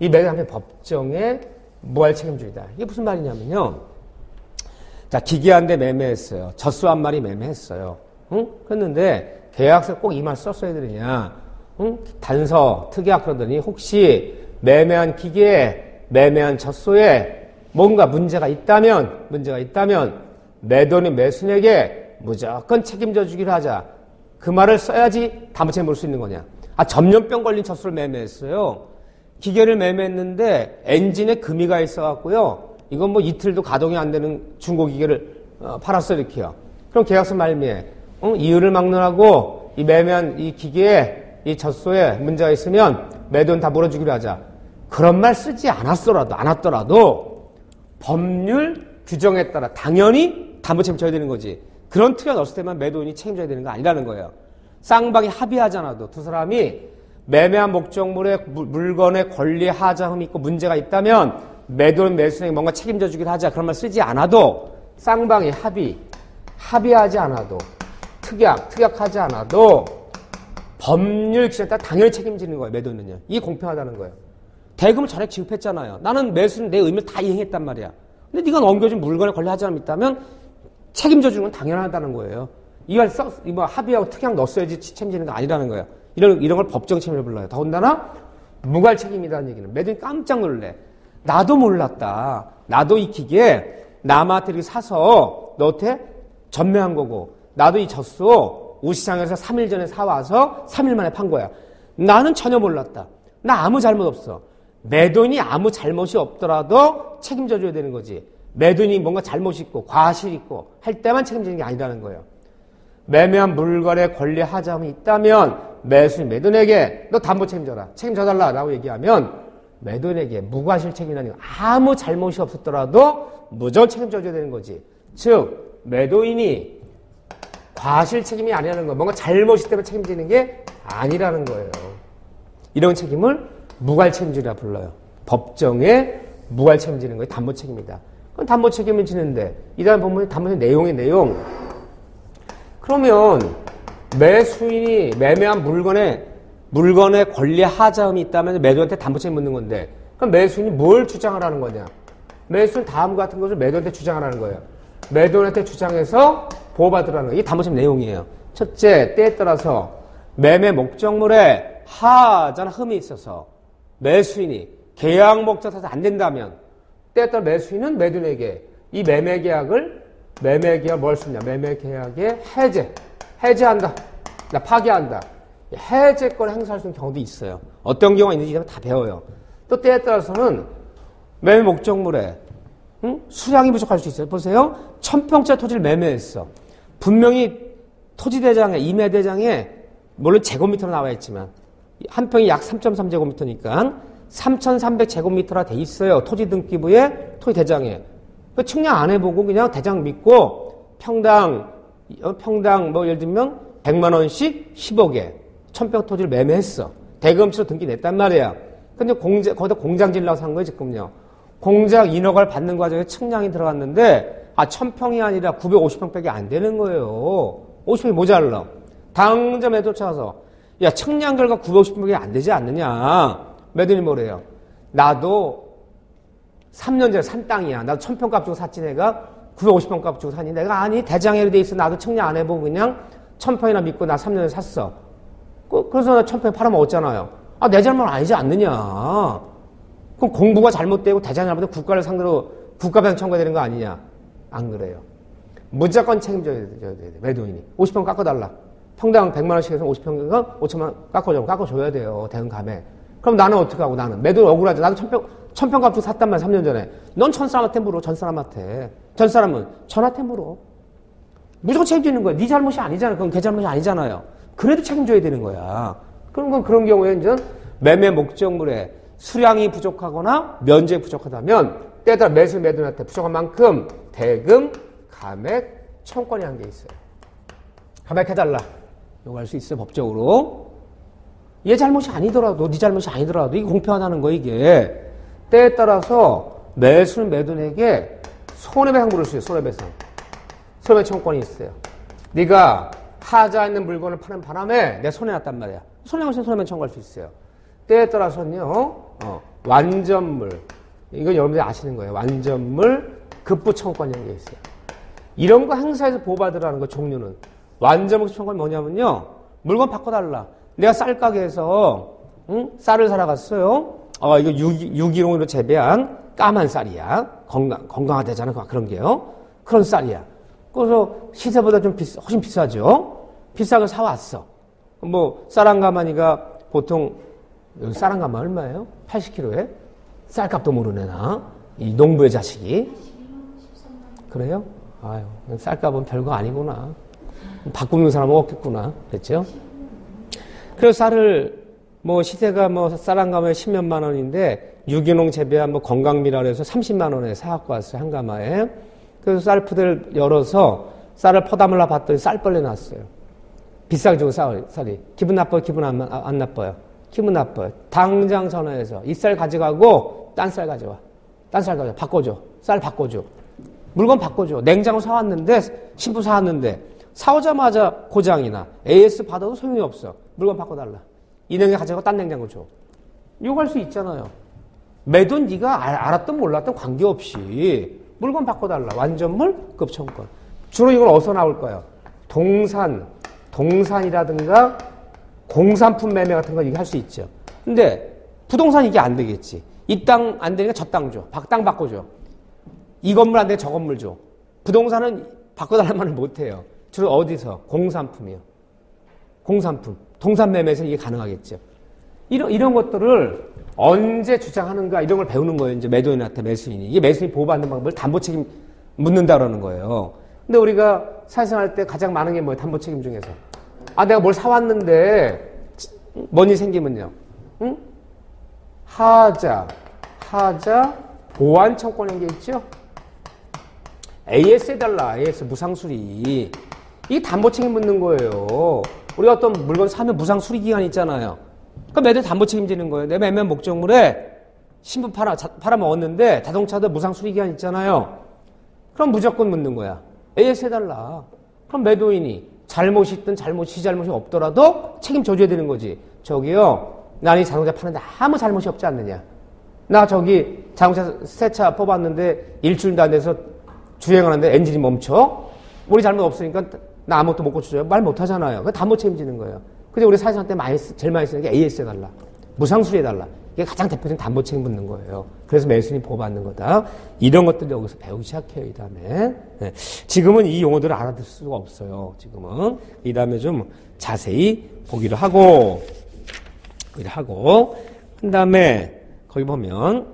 이 매도 담보 법정에 무과실 책임주의다. 이게 무슨 말이냐면요. 자, 기계 한 대 매매했어요. 젖소 한 마리 매매했어요. 응? 그랬는데 계약서 꼭 이 말 썼어야 되느냐. 응? 단서, 특약 그러더니 혹시 매매한 기계에 매매한 젖소에 뭔가 문제가 있다면 매도인이 매수인에게 무조건 책임져 주기로 하자. 그 말을 써야지 담보책임 물 수 있는 거냐. 아, 전염병 걸린 젖소를 매매했어요. 기계를 매매했는데 엔진에 금이가 있어갖고요. 이건 뭐 이틀도 가동이 안 되는 중고기계를 팔았어 이렇게요. 그럼 계약서 말미에 이유를 막론하고 이 매매한 이 기계에 이 젖소에 문제가 있으면 매도인 다 물어주기로 하자. 그런 말 쓰지 않았더라도 법률 규정에 따라 당연히 담보 책임 져야 되는 거지. 그런 틀에 넣었을 때만 매도인이 책임져야 되는 거 아니라는 거예요. 쌍방이 합의하지 않아도 두 사람이 매매한 목적물의 물건의 권리 하자흠이 있고 문제가 있다면 매도인 매수인에게 뭔가 책임져 주기로 하자. 그런 말 쓰지 않아도 쌍방이 합의하지 않아도 특약하지 않아도 법률 규정에 따라 당연히 책임지는 거예요. 매도인은요. 이게 공평하다는 거예요. 대금을 전액 지급했잖아요. 나는 매수는 내 의무를 다 이행했단 말이야. 근데 네가 넘겨준 물건의 권리 하자함이 있다면 책임져 주는 건 당연하다는 거예요. 이걸 합의하고 특약 넣었어야지 책임지는 거 아니라는 거예요. 이런 걸 법정 책임을 불러요. 더군다나 무과실 책임이라는 얘기는 매도인이 깜짝 놀래. 나도 몰랐다. 나도 이 기계 남한테 이렇게 사서 너한테 전매한 거고 나도 이 젖소 우시장에서 3일 전에 사와서 3일 만에 판 거야. 나는 전혀 몰랐다. 나 아무 잘못 없어. 매도인이 아무 잘못이 없더라도 책임져 줘야 되는 거지. 매도인이 뭔가 잘못 있고 과실 있고 할 때만 책임지는 게 아니라는 거예요. 매매한 물건의 권리 하자함이 있다면 매수인 매도인에게 너 담보 책임져달라 라고 얘기하면 매도인에게 무과실 책임이라는 건 아무 잘못이 없었더라도 무조건 책임져줘야 되는 거지. 즉 매도인이 과실 책임이 아니라는 거, 뭔가 잘못이 때문에 책임지는 게 아니라는 거예요. 이런 책임을 무과실 책임주의라 불러요. 법정에 무과실 책임지는 거예요. 담보 책임이다. 그럼 담보 책임을 지는데 이 다음 보면 담보 책임 내용. 그러면 매수인이 매매한 물건의 권리 하자음이 있다면 매도인한테 담보 책임 묻는 건데 그럼 매수인이 뭘 주장을 하는 거냐? 매수인 다음과 같은 것을 매도인한테 주장을 하는 거예요. 매도인한테 주장해서 보호받으라는 거예요. 이게 담보 책임 내용이에요. 첫째, 때에 따라서 매매 목적물에 하자나 흠이 있어서 매수인이 계약 목적에서 안 된다면 때에 따라 매수인은 매도인에게 이 매매 계약을 뭘 쓰냐? 매매 계약의 해제한다. 파기한다. 해제권을 행사할 수 있는 경우도 있어요. 어떤 경우가 있는지 다 배워요. 또 때에 따라서는 매매 목적물에 수량이 부족할 수 있어요. 보세요. 1000평짜리 토지를 매매했어. 분명히 토지대장에 임야대장에 물론 제곱미터로 나와 있지만 한 평이 약 3.3제곱미터니까 3,300제곱미터라 돼 있어요. 토지 등기부에 토지대장에. 그 측량 안 해보고 그냥 대장 믿고 평당 뭐 예를 들면 100만 원씩 10억에 1000평 토지를 매매했어. 대금치로 등기 냈단 말이야. 근데 거기다 공장 지으려고 산 거예요, 지금요. 공장 인허가를 받는 과정에 측량이 들어갔는데 1000평이 아니라 950평밖에 안 되는 거예요. 50평이 모자라. 당점에 쫓아가서 야, 측량 결과 950평이 안 되지 않느냐. 매도인이 뭐래요? 나도 3년 전에 산 땅이야. 나도 1000평 값 주고 샀지 내가 950평 값 주고 사니 내가 아니 대장해로 돼 있어. 나도 측량 안 해보고 그냥 1000평이나 믿고 나 3년에 샀어. 그래서 나 1000평 팔아먹었잖아요. 내 잘못 아니지 않느냐. 그럼 공부가 잘못되고 대장이 잘못되고 국가를 상대로 국가배상 청구해야 되는 거 아니냐. 안 그래요. 무조건 책임져야 돼. 매도인이. 50평 깎아달라. 평당 100만 원씩 해서 50평이니까 5천만 원 깎아줘야 돼요. 대응 감에. 그럼 나는 어떻게 하고 나는? 매도인 억울하지. 나도 1000평 값 주고 샀단 말이야. 3년 전에. 넌 전 사람한테 물어. 전 사람한테. 전 사람은 전한테 물어. 무조건 책임지는 거야. 네 잘못이 아니잖아. 그건 걔 잘못이 아니잖아요. 그래도 책임져야 되는 거야. 그런 경우에 이제 매매 목적물에 수량이 부족하거나 면적이 부족하다면 때에 따라 매도인한테 부족한 만큼 대금, 감액, 청권이 한 게 있어요. 감액해달라. 요구할 수 있어요, 법적으로. 얘 잘못이 아니더라도, 네 잘못이 아니더라도 이게 공평하다는 거 이게. 때에 따라서 매도인에게 손해배상 물을 수 있어요, 손해배상. 손해배상 청권이 있어요. 네가 하자 있는 물건을 파는 바람에 내 손해났단 말이야. 손해배상 청구할 수 있어요. 때에 따라서는요, 완전물. 이건 여러분들이 아시는 거예요. 완전물 급부 청구권이라는 게 있어요. 이런 거 행사해서 보호받으라는 거 종류는. 완전물 청구권이 뭐냐면요, 물건 바꿔달라. 내가 쌀 가게에서 쌀을 사러 갔어요. 이거 유기농으로 재배한 까만 쌀이야. 건강하대잖아. 그런 게요. 그런 쌀이야. 그래서 시세보다 좀 훨씬 비싸죠. 비싸게 사왔어. 뭐 쌀 한 가마니가 보통 여기 쌀 한 가마 얼마예요? 80kg에? 쌀값도 모르네 나. 이 농부의 자식이. 그래요? 아유, 쌀값은 별거 아니구나. 바꾸는 사람은 없겠구나. 그랬죠? 그래서 쌀을 뭐 시세가 뭐 쌀 한 가마에 10몇만 원인데 유기농 재배한 뭐 건강미라 해서 30만 원에 사갖고 왔어요. 한 가마에. 그래서 쌀푸대를 열어서 쌀을 퍼담으려 봤더니 쌀벌레 났어요. 비싸게 주고 쌀이. 기분 나빠요? 기분 안 나빠요? 기분 나빠요. 당장 전화해서 이 쌀 가져가고 딴 쌀 가져와. 딴 쌀 가져와. 바꿔줘. 쌀 바꿔줘. 물건 바꿔줘. 냉장고 사왔는데, 신부 사왔는데, 사오자마자 고장이나 AS 받아도 소용이 없어. 물건 바꿔달라. 이 냉장고 가져가고 딴 냉장고 줘. 요구할 수 있잖아요. 매도는 네가 알았든 몰랐든 관계없이 물건 바꿔달라. 완전물 급청권. 주로 이건 어디서 나올 거예요? 동산이라든가 공산품 매매 같은 거 이게 할 수 있죠. 근데 부동산 이게 안 되겠지. 이 땅 안 되니까 저 땅 줘. 땅 바꿔줘. 이 건물 안 되니까 저 건물 줘. 부동산은 바꿔달라는 말을 못 해요. 주로 어디서? 공산품이요. 공산품. 동산 매매에서 이게 가능하겠죠. 이런 것들을 언제 주장하는가 이런 걸 배우는 거예요. 이제 매도인한테 매수인이. 이게 매수인이 보호받는 방법을 담보 책임 묻는다 그러는 거예요. 근데 우리가 사회생활 때 가장 많은 게 뭐예요? 담보 책임 중에서. 내가 뭘 사왔는데 뭔 일이 생기면요. 응? 하자, 보완 청권인 게 있죠? AS 해달라. AS 무상수리. 이게 담보 책임 묻는 거예요. 우리가 어떤 물건 사면 무상수리 기간이 있잖아요. 그러니까 매도인 담보 책임지는 거예요. 내 매매 목적물에 신분 팔아먹었는데 자동차도 무상수리 기간 있잖아요. 그럼 무조건 묻는 거야. AS 해달라. 그럼 매도인이 잘못이 있든 잘못이 없더라도 책임져줘야 되는 거지. 저기요, 나는 이 자동차 파는데 아무 잘못이 없지 않느냐. 나 저기 자동차 새 차 뽑았는데 일주일도 안 돼서 주행하는데 엔진이 멈춰? 우리 잘못 없으니까 나 아무것도 못 고쳐줘요. 말 못 하잖아요. 그 담보 책임지는 거예요. 근데 우리 사회생활 때 제일 많이 쓰는 게 AS 해달라. 무상수리 해달라. 이게 가장 대표적인 담보 책임 묻는 거예요. 그래서 매수인이 보호받는 거다. 이런 것들 여기서 배우기 시작해요, 이 다음에. 네. 지금은 이 용어들을 알아들 수가 없어요, 지금은. 이 다음에 좀 자세히 보기를 하고, 그 다음에, 거기 보면,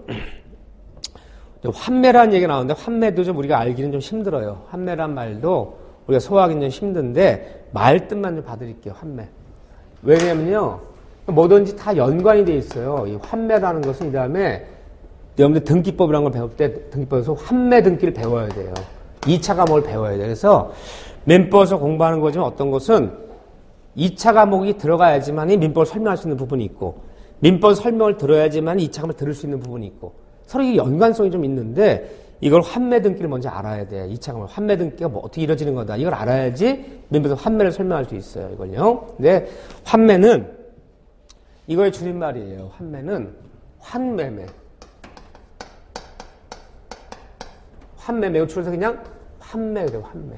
환매라는 얘기가 나오는데, 환매도 좀 우리가 알기는 좀 힘들어요. 환매란 말도 우리가 소화하기는 좀 힘든데, 말뜻만 좀 봐드릴게요, 환매. 왜냐면요, 뭐든지 다 연관이 돼 있어요. 이 환매라는 것은 이 다음에 여러분들 등기법이라는 걸 배울 때 등기법에서 환매 등기를 배워야 돼요. 2차 과목을 배워야 돼요. 그래서 민법에서 공부하는 거지만 어떤 것은 2차 과목이 들어가야지만 민법을 설명할 수 있는 부분이 있고 민법 설명을 들어야지만 2차 과목을 들을 수 있는 부분이 있고 서로 이게 연관성이 좀 있는데 이걸 환매 등기를 먼저 알아야 돼. 2차 과목 환매 등기가 뭐 어떻게 이루어지는 거다. 이걸 알아야지 민법에서 환매를 설명할 수 있어요. 이걸요. 근데 환매는 이거의 줄임말이에요. 환매는 환매매. 환매 매우 줄여서 그냥 환매가 돼요. 환매.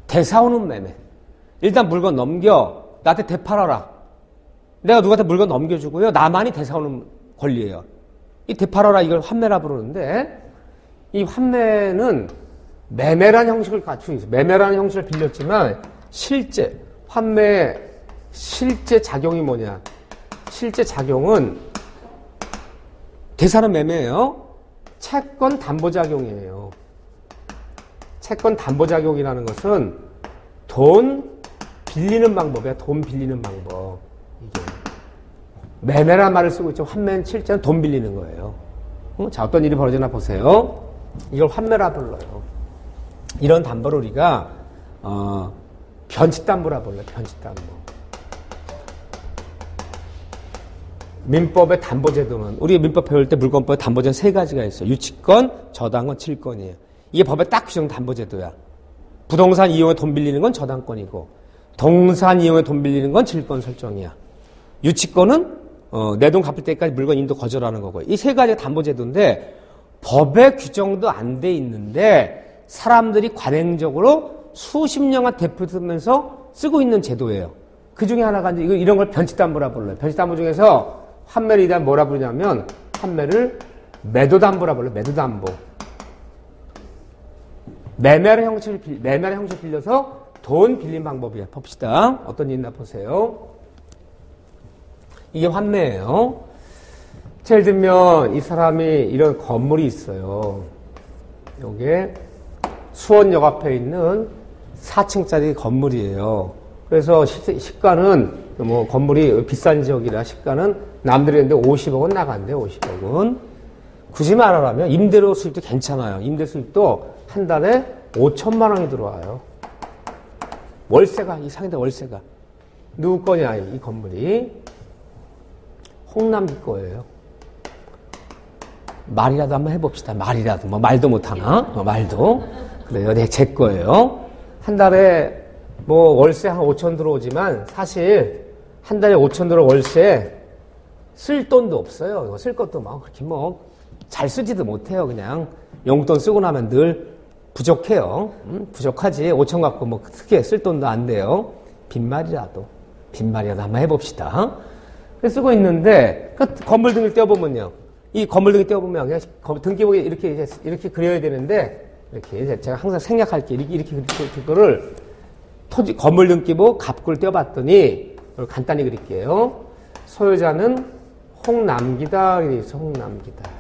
대사오는 매매. 일단 물건 넘겨. 나한테 되팔아라. 내가 누구한테 물건 넘겨주고요. 나만이 대사오는 권리예요. 이 되팔아라 이걸 환매라 부르는데 이 환매는 매매라는 형식을 갖추고 있어요. 매매라는 형식을 빌렸지만 실제 환매 실제 작용이 뭐냐? 실제 작용은 대사는 매매예요. 채권 담보작용이에요. 채권 담보작용이라는 것은 돈 빌리는 방법이야. 돈 빌리는 방법. 이게 매매라는 말을 쓰고 있죠. 환매는 실제는 돈 빌리는 거예요. 자, 어떤 일이 벌어지나 보세요. 이걸 환매라 불러요. 이런 담보를 우리가 변칙담보라 불러요. 변칙담보. 민법의 담보제도는 우리 민법 배울 때 물권법에 담보제도 세 가지가 있어요. 유치권, 저당권, 질권이에요. 이게 법에 딱 규정된 담보제도야. 부동산 이용에 돈 빌리는 건 저당권이고 동산 이용에 돈 빌리는 건 질권 설정이야. 유치권은 내 돈 갚을 때까지 물건 인도 거절하는 거고 이 세 가지가 담보제도인데 법에 규정도 안 돼 있는데 사람들이 관행적으로 수십 년간 대표되면서 쓰고 있는 제도예요. 그 중에 하나가 이제 이런 걸 변칙담보라 불러요. 변칙담보 중에서 환매를 일단 뭐라 부르냐면 환매를 매도담보라 불러요. 매도담보. 매매의 형식을 빌려서 돈 빌린 방법이야. 봅시다. 어떤 일이나 보세요. 이게 환매예요. 예를 들면 이 사람이 이런 건물이 있어요. 요게 수원역 앞에 있는 4층짜리 건물이에요. 그래서 시가는 뭐 건물이 비싼 지역이라 시가는 남들이 했는데 50억 원 나간대요. 50억 원. 굳이 말하라면 임대료 수입도 괜찮아요. 임대 수입도 한 달에 5천만 원이 들어와요. 월세가 이 상인데 월세가 누구 거냐 이 건물이 홍남기 거예요. 말이라도 한번 해봅시다. 말이라도 뭐 말도 못하나? 말도 그래요. 네, 제 거예요. 한 달에 뭐 월세 한 5천 들어오지만 사실 한 달에 5천 들어 월세 쓸 돈도 없어요. 이거 쓸 것도 막 그렇게 뭐 잘 쓰지도 못해요. 그냥 용돈 쓰고 나면 늘 부족해요. 부족하지. 5천 갖고 뭐 크게 쓸 돈도 안 돼요. 빈말이라도 한번 해봅시다. 쓰고 있는데 그 건물 등을 떼어보면요. 이 건물 등을 떼어보면 그냥 등기부에 이렇게 그려야 되는데 이렇게 제가 항상 생략할게 이렇게 그거를 건물 등기부 갑구를 떼어봤더니 간단히 그릴게요. 소유자는 홍남기다. 이렇게 있어. 홍남기다.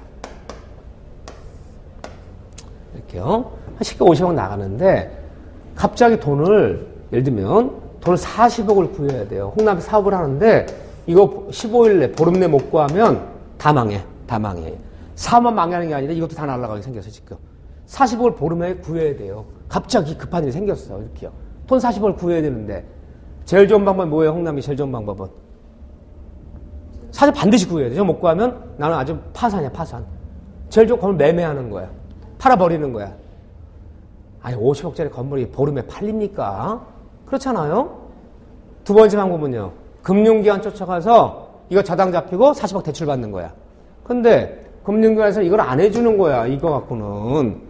이렇게요. 한 시가 50억 나가는데 갑자기 돈을 예를 들면 돈을 40억을 구해야 돼요. 홍남이 사업을 하는데 이거 15일 내 보름 내 못 구하면 다 망해. 사업만 망하는 게 아니라 이것도 다 날아가게 생겼어 지금. 40억을 보름에 구해야 돼요. 갑자기 급한 일이 생겼어. 이렇게요. 돈 40억을 구해야 되는데 제일 좋은 방법은 뭐예요? 홍남이 제일 좋은 방법은 사실 반드시 구해야 돼요. 못 구하면 나는 아주 파산이야. 파산. 제일 좋은 건물 매매하는 거야. 팔아버리는 거야. 아니 50억짜리 건물이 보름에 팔립니까? 그렇잖아요. 두 번째 방법은요. 금융기관 쫓아가서 이거 저당 잡히고 40억 대출받는 거야. 근데 금융기관에서 이걸 안 해주는 거야. 이거 갖고는.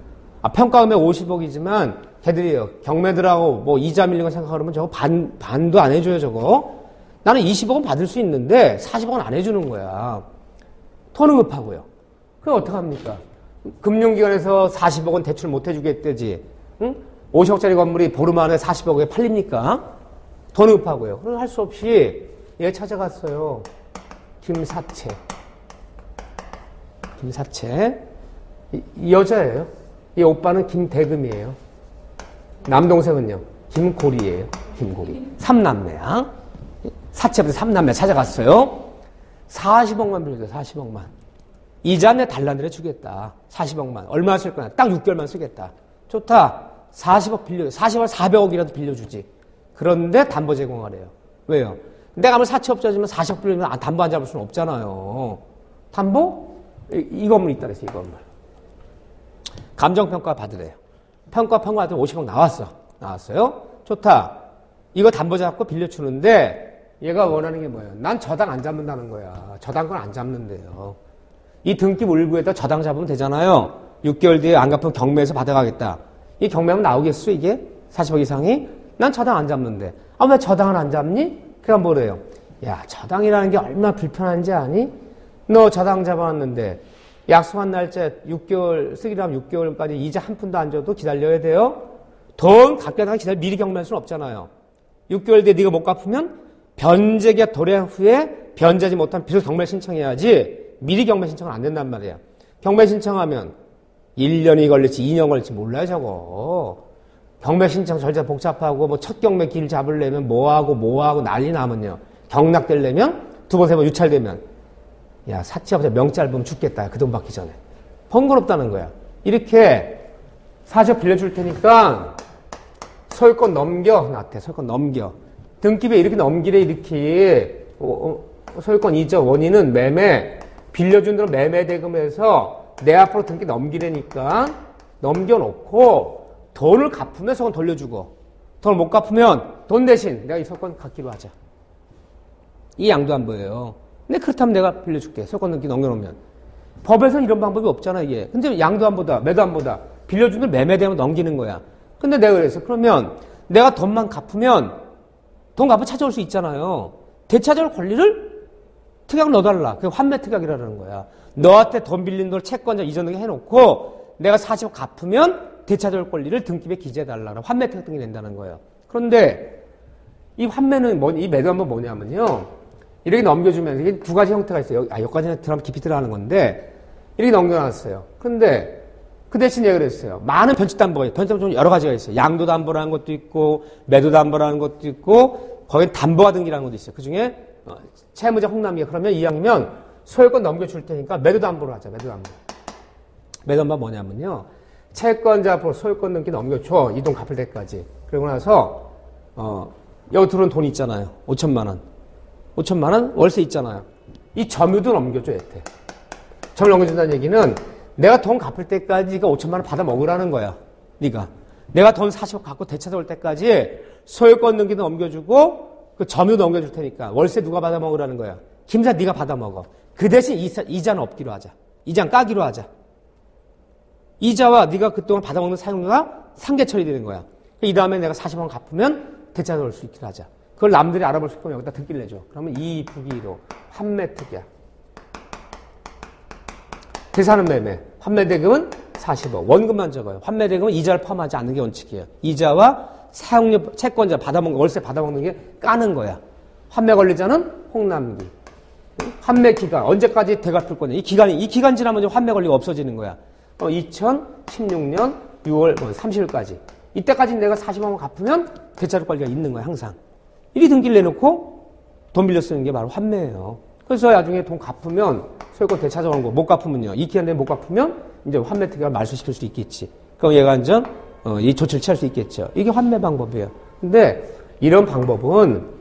평가금액 50억이지만 걔들이요. 경매들하고 뭐 이자 밀린 거 생각하면 저거 반도 안 해줘요. 저거. 나는 20억은 받을 수 있는데 40억은 안 해주는 거야. 돈은 급하고요. 그럼 어떡합니까? 금융기관에서 40억은 대출 못 해주겠대지. 응? 50억짜리 건물이 보름 안에 40억에 팔립니까? 돈은 급하고요. 그럼 할 수 없이 얘 찾아갔어요. 김사채. 이 여자예요. 이 오빠는 김대금이에요. 남동생은요. 김고리예요. 김고리. 3남매야. 사채부터 3남매 찾아갔어요. 40억만 빌려줘. 40억만. 이자 내 달란 대로 주겠다. 40억만. 얼마 쓸 거냐? 딱 6개월만 쓰겠다. 좋다. 40억 40억 400억이라도 빌려주지. 그런데 담보 제공하래요. 왜요? 내가 아무리 사채업자지만 40억 빌려주면 담보 안 잡을 수는 없잖아요. 담보? 이 건물 있다 그랬어요. 이 건물. 감정평가 받으래요. 평가 받으면 50억 나왔어요. 좋다. 이거 담보 잡고 빌려주는데 얘가 원하는 게 뭐예요? 난 저당 안 잡는다는 거야. 저당 건 안 잡는데요. 이 등기 물부에다 저당 잡으면 되잖아요. 6개월 뒤에 안 갚으면 경매에서 받아가겠다. 이 경매하면 나오겠어 이게? 40억 이상이? 난 저당 안 잡는데. 아, 왜 저당을 안 잡니? 그럼 뭐래요? 야, 저당이라는 게 얼마나 불편한지 아니? 너 저당 잡아놨는데 약속한 날짜 6개월 쓰기로 하면 6개월까지 이자 한 푼도 안 줘도 기다려야 돼요? 돈 갚게다가 기다려 미리 경매할 수는 없잖아요. 6개월 뒤에 네가 못 갚으면 변제기가 도래 후에 변제하지 못하면 비로소 경매 신청해야지 미리 경매 신청은 안 된단 말이야. 경매 신청하면 1년이 걸릴지 2년 걸릴지 몰라요 저거. 경매 신청 절차 복잡하고 뭐 첫 경매 길 잡으려면 뭐하고 난리 나면요. 경락되려면 두 번 세 번 유찰되면 야 사채업자 명짤 보면 죽겠다. 그 돈 받기 전에. 번거롭다는 거야. 이렇게 사채업 빌려줄 테니까 소유권 넘겨. 나한테 소유권 넘겨. 등기부에 이렇게 넘기래 이렇게. 소유권 이자 원인은 매매. 빌려준 대로 매매 대금에서 내 앞으로 등기 넘기라니까 넘겨놓고 돈을 갚으면 소유권 돌려주고 돈을 못 갚으면 돈 대신 내가 이 소유권 갖기로 하자. 이 양도안보예요. 근데 그렇다면 내가 빌려줄게. 소유권 등기 넘겨놓으면. 법에서는 이런 방법이 없잖아 이게. 근데 양도안보다 매도안보다 빌려준 대로 매매되면 넘기는 거야. 근데 내가 그래서 그러면 내가 돈만 갚으면 돈 갚아 찾아올 수 있잖아요. 되찾아올 권리를 특약을 넣어달라. 그게 환매 특약이라는 거야. 너한테 돈 빌린 돈 채권자 이전 등기 해놓고 내가 40억 갚으면 되찾아올 권리를 등기부에 기재해달라. 환매 특약 등이 낸다는 거예요. 그런데 이 환매는 이 매도안보 뭐냐면요. 이렇게 넘겨주면 이게 두 가지 형태가 있어요. 여기까지는 들어가면 깊이 들어가는 건데 이렇게 넘겨놨어요. 그런데 그 대신 얘기를 했어요. 많은 변칙담보가 있어요. 변칙담보 좀 여러 가지가 있어요. 양도담보라는 것도 있고 매도담보라는 것도 있고 거기에 담보화 등기라는 것도 있어요. 그중에 채무자 홍남이가 그러면 이왕이면 소유권 넘겨줄 테니까 매도담보로 하자. 매도담보가 뭐냐면요. 채권자 앞으로 소유권 등기 넘겨줘. 이 돈 갚을 때까지. 그러고 나서 여기 들어온 돈 있잖아요. 5천만 원. 5천만 원 월세 있잖아요. 이 점유도 넘겨줘. 얘한테. 점유 넘겨준다는 얘기는 내가 돈 갚을 때까지 네가 5천만 원 받아 먹으라는 거야. 네가. 내가 돈 40억 갖고 되찾아올 때까지 소유권 등기도 넘겨주고 그 점유도 넘겨줄 테니까 월세 누가 받아 먹으라는 거야. 김사 네가 받아 먹어. 그 대신 이자는 없기로 하자. 이자는 까기로 하자. 이자와 네가 그동안 받아 먹는 사용료가 상계 처리되는 거야. 이 다음에 내가 40억 갚으면 되찾아올 수 있기로 하자. 그걸 남들이 알아볼 수 있고 여기다 등기를 내줘. 그러면 이부기로 환매 특약. 대사는 매매. 환매대금은 40억. 원금만 적어요. 환매대금은 이자를 포함하지 않는 게 원칙이에요. 이자와 사용료, 채권자 받아먹는, 월세 받아먹는 게 까는 거야. 환매 권리자는 홍남기. 환매 기간, 언제까지 되갚을 거냐. 이 기간 지나면 이제 환매 권리가 없어지는 거야. 2016년 6월 30일까지. 이때까지 내가 40만 원 갚으면 되찾을 권리가 있는 거야, 항상. 이리 등기를 내놓고 돈 빌려 쓰는 게 바로 환매예요. 그래서 나중에 돈 갚으면 소유권 되찾아오는 거, 못 갚으면요. 이 기간 내에 못 갚으면 이제 환매 특약을 말소시킬 수 있겠지. 그럼 얘가 완전 이 조치를 취할 수 있겠죠. 이게 환매 방법이에요. 근데 이런 방법은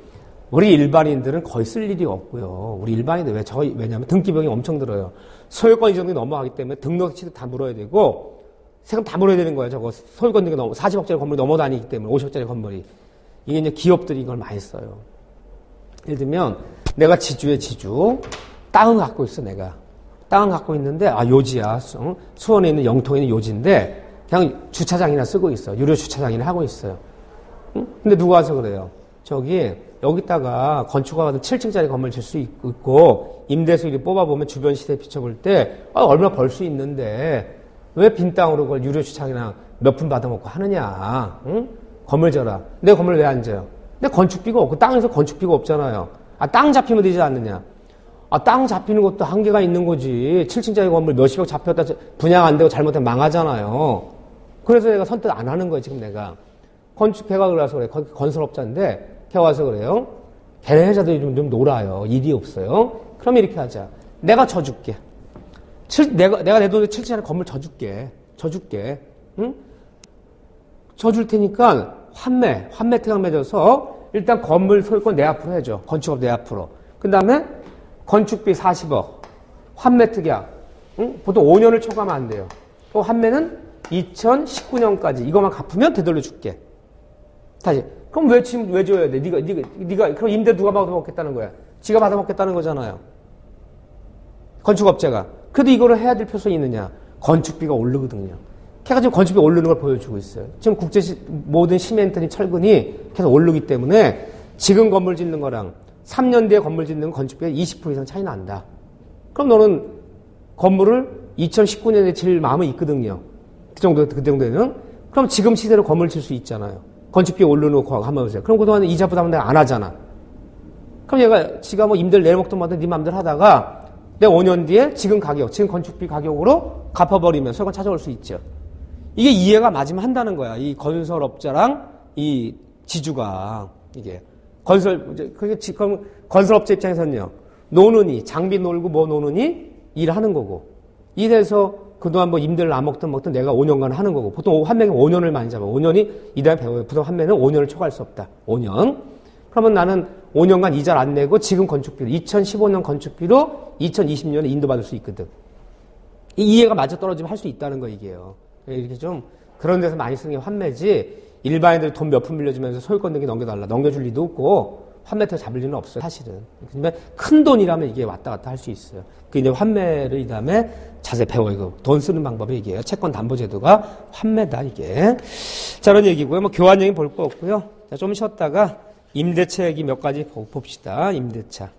우리 일반인들은 거의 쓸 일이 없고요. 우리 일반인들 왜냐하면 등기비용이 엄청 들어요. 소유권 이전이 넘어가기 때문에 등록치도 다 물어야 되고 세금 다 물어야 되는 거예요. 저거 소유권 등기 40억짜리 건물이 넘어다니기 때문에 50억짜리 건물이 이게 이제 기업들이 이걸 많이 써요. 예를 들면 내가 지주에 지주 땅을 갖고 있어. 내가 땅을 갖고 있는데 요지야. 수원에 있는 영통에 있는 요지인데 그냥 주차장이나 쓰고 있어. 유료 주차장이나 하고 있어요. 응? 근데 누가 와서 그래요. 여기다가 건축가 받은 7층짜리 건물 질 수 있고 임대수익을 뽑아보면 주변 시세에 비춰볼 때 얼마 벌 수 있는데 왜 빈 땅으로 그걸 유료 주차장이나 몇 푼 받아먹고 하느냐. 응? 건물 져라. 내 건물 왜 안 져요? 근데 건축비가 없고 땅에서 건축비가 없잖아요. 땅 잡히면 되지 않느냐. 땅 잡히는 것도 한계가 있는 거지. 7층짜리 건물 몇십억 잡혔다 분양 안 되고 잘못하면 망하잖아요. 그래서 내가 선택 안 하는 거예요, 지금 내가. 건축회가 그래서 그래. 건설업자인데, 걔 와서 그래요. 걔네 회사들이 좀 놀아요. 일이 없어요. 그럼 이렇게 하자. 내가 져줄게. 내가 내 돈에 7천짜리 건물 져줄게. 응? 져줄 테니까 환매 특약 맺어서 일단 건물 소유권 내 앞으로 해줘. 건축업 내 앞으로. 그 다음에 건축비 40억. 환매 특약. 응? 보통 5년을 초과하면 안 돼요. 또 환매는 2019년까지 이것만 갚으면 되돌려 줄게. 다시. 그럼 왜 줘야 돼? 네가 그럼 임대 누가 받아먹겠다는 거야? 지가 받아먹겠다는 거잖아요. 건축업체가. 그래도 이거를 해야 될 필요성이 있느냐? 건축비가 오르거든요. 걔가 지금 건축비 오르는 걸 보여주고 있어요. 지금 모든 시멘트니 철근이 계속 오르기 때문에 지금 건물 짓는 거랑 3년 뒤에 건물 짓는 건축비가 20% 이상 차이 난다. 그럼 너는 건물을 2019년에 질 마음은 있거든요. 그 정도에는. 그럼 지금 시대로 건물 질 수 있잖아요. 건축비 오르는 거 한번 보세요. 그럼 그동안 이자 부담은 내가 안 하잖아. 그럼 지가 뭐 임대를 내려먹던 마든 네 맘대로 하다가 내가 5년 뒤에 지금 건축비 가격으로 갚아버리면 소유권 찾아올 수 있죠. 이게 이해가 맞으면 한다는 거야. 이 건설업자랑 이 지주가 이게 그럼 건설업자 입장에서는요. 노는이 장비 놀고 뭐 노는이 일하는 거고 일해서 그동안 뭐 임대를 안 먹든 내가 5년간 하는 거고 보통 환매는 5년을 많이 잡아. 5년이 이다음에 부동 환매는 5년을 초과할 수 없다. 5년. 그러면 나는 5년간 이자를 안 내고 지금 건축비로 2015년 건축비로 2020년에 인도받을 수 있거든. 이 이해가 맞아떨어지면 할 수 있다는 거 이게요. 이렇게 좀 그런 데서 많이 쓰는 게 환매지 일반인들이 돈 몇 푼 빌려주면서 소유권 등기 넘겨줄 리도 없고 환매터 잡을 리는 없어요. 사실은. 근데 큰 돈이라면 이게 왔다 갔다 할 수 있어요. 그 이제 환매를 이 다음에 자세히 배워 이거 돈 쓰는 방법이 이게요. 채권 담보 제도가 환매다 이게. 자, 그런 얘기고요. 뭐 교환 얘기 볼 거 없고요. 자, 좀 쉬었다가 임대차 얘기 몇 가지 봅시다. 임대차.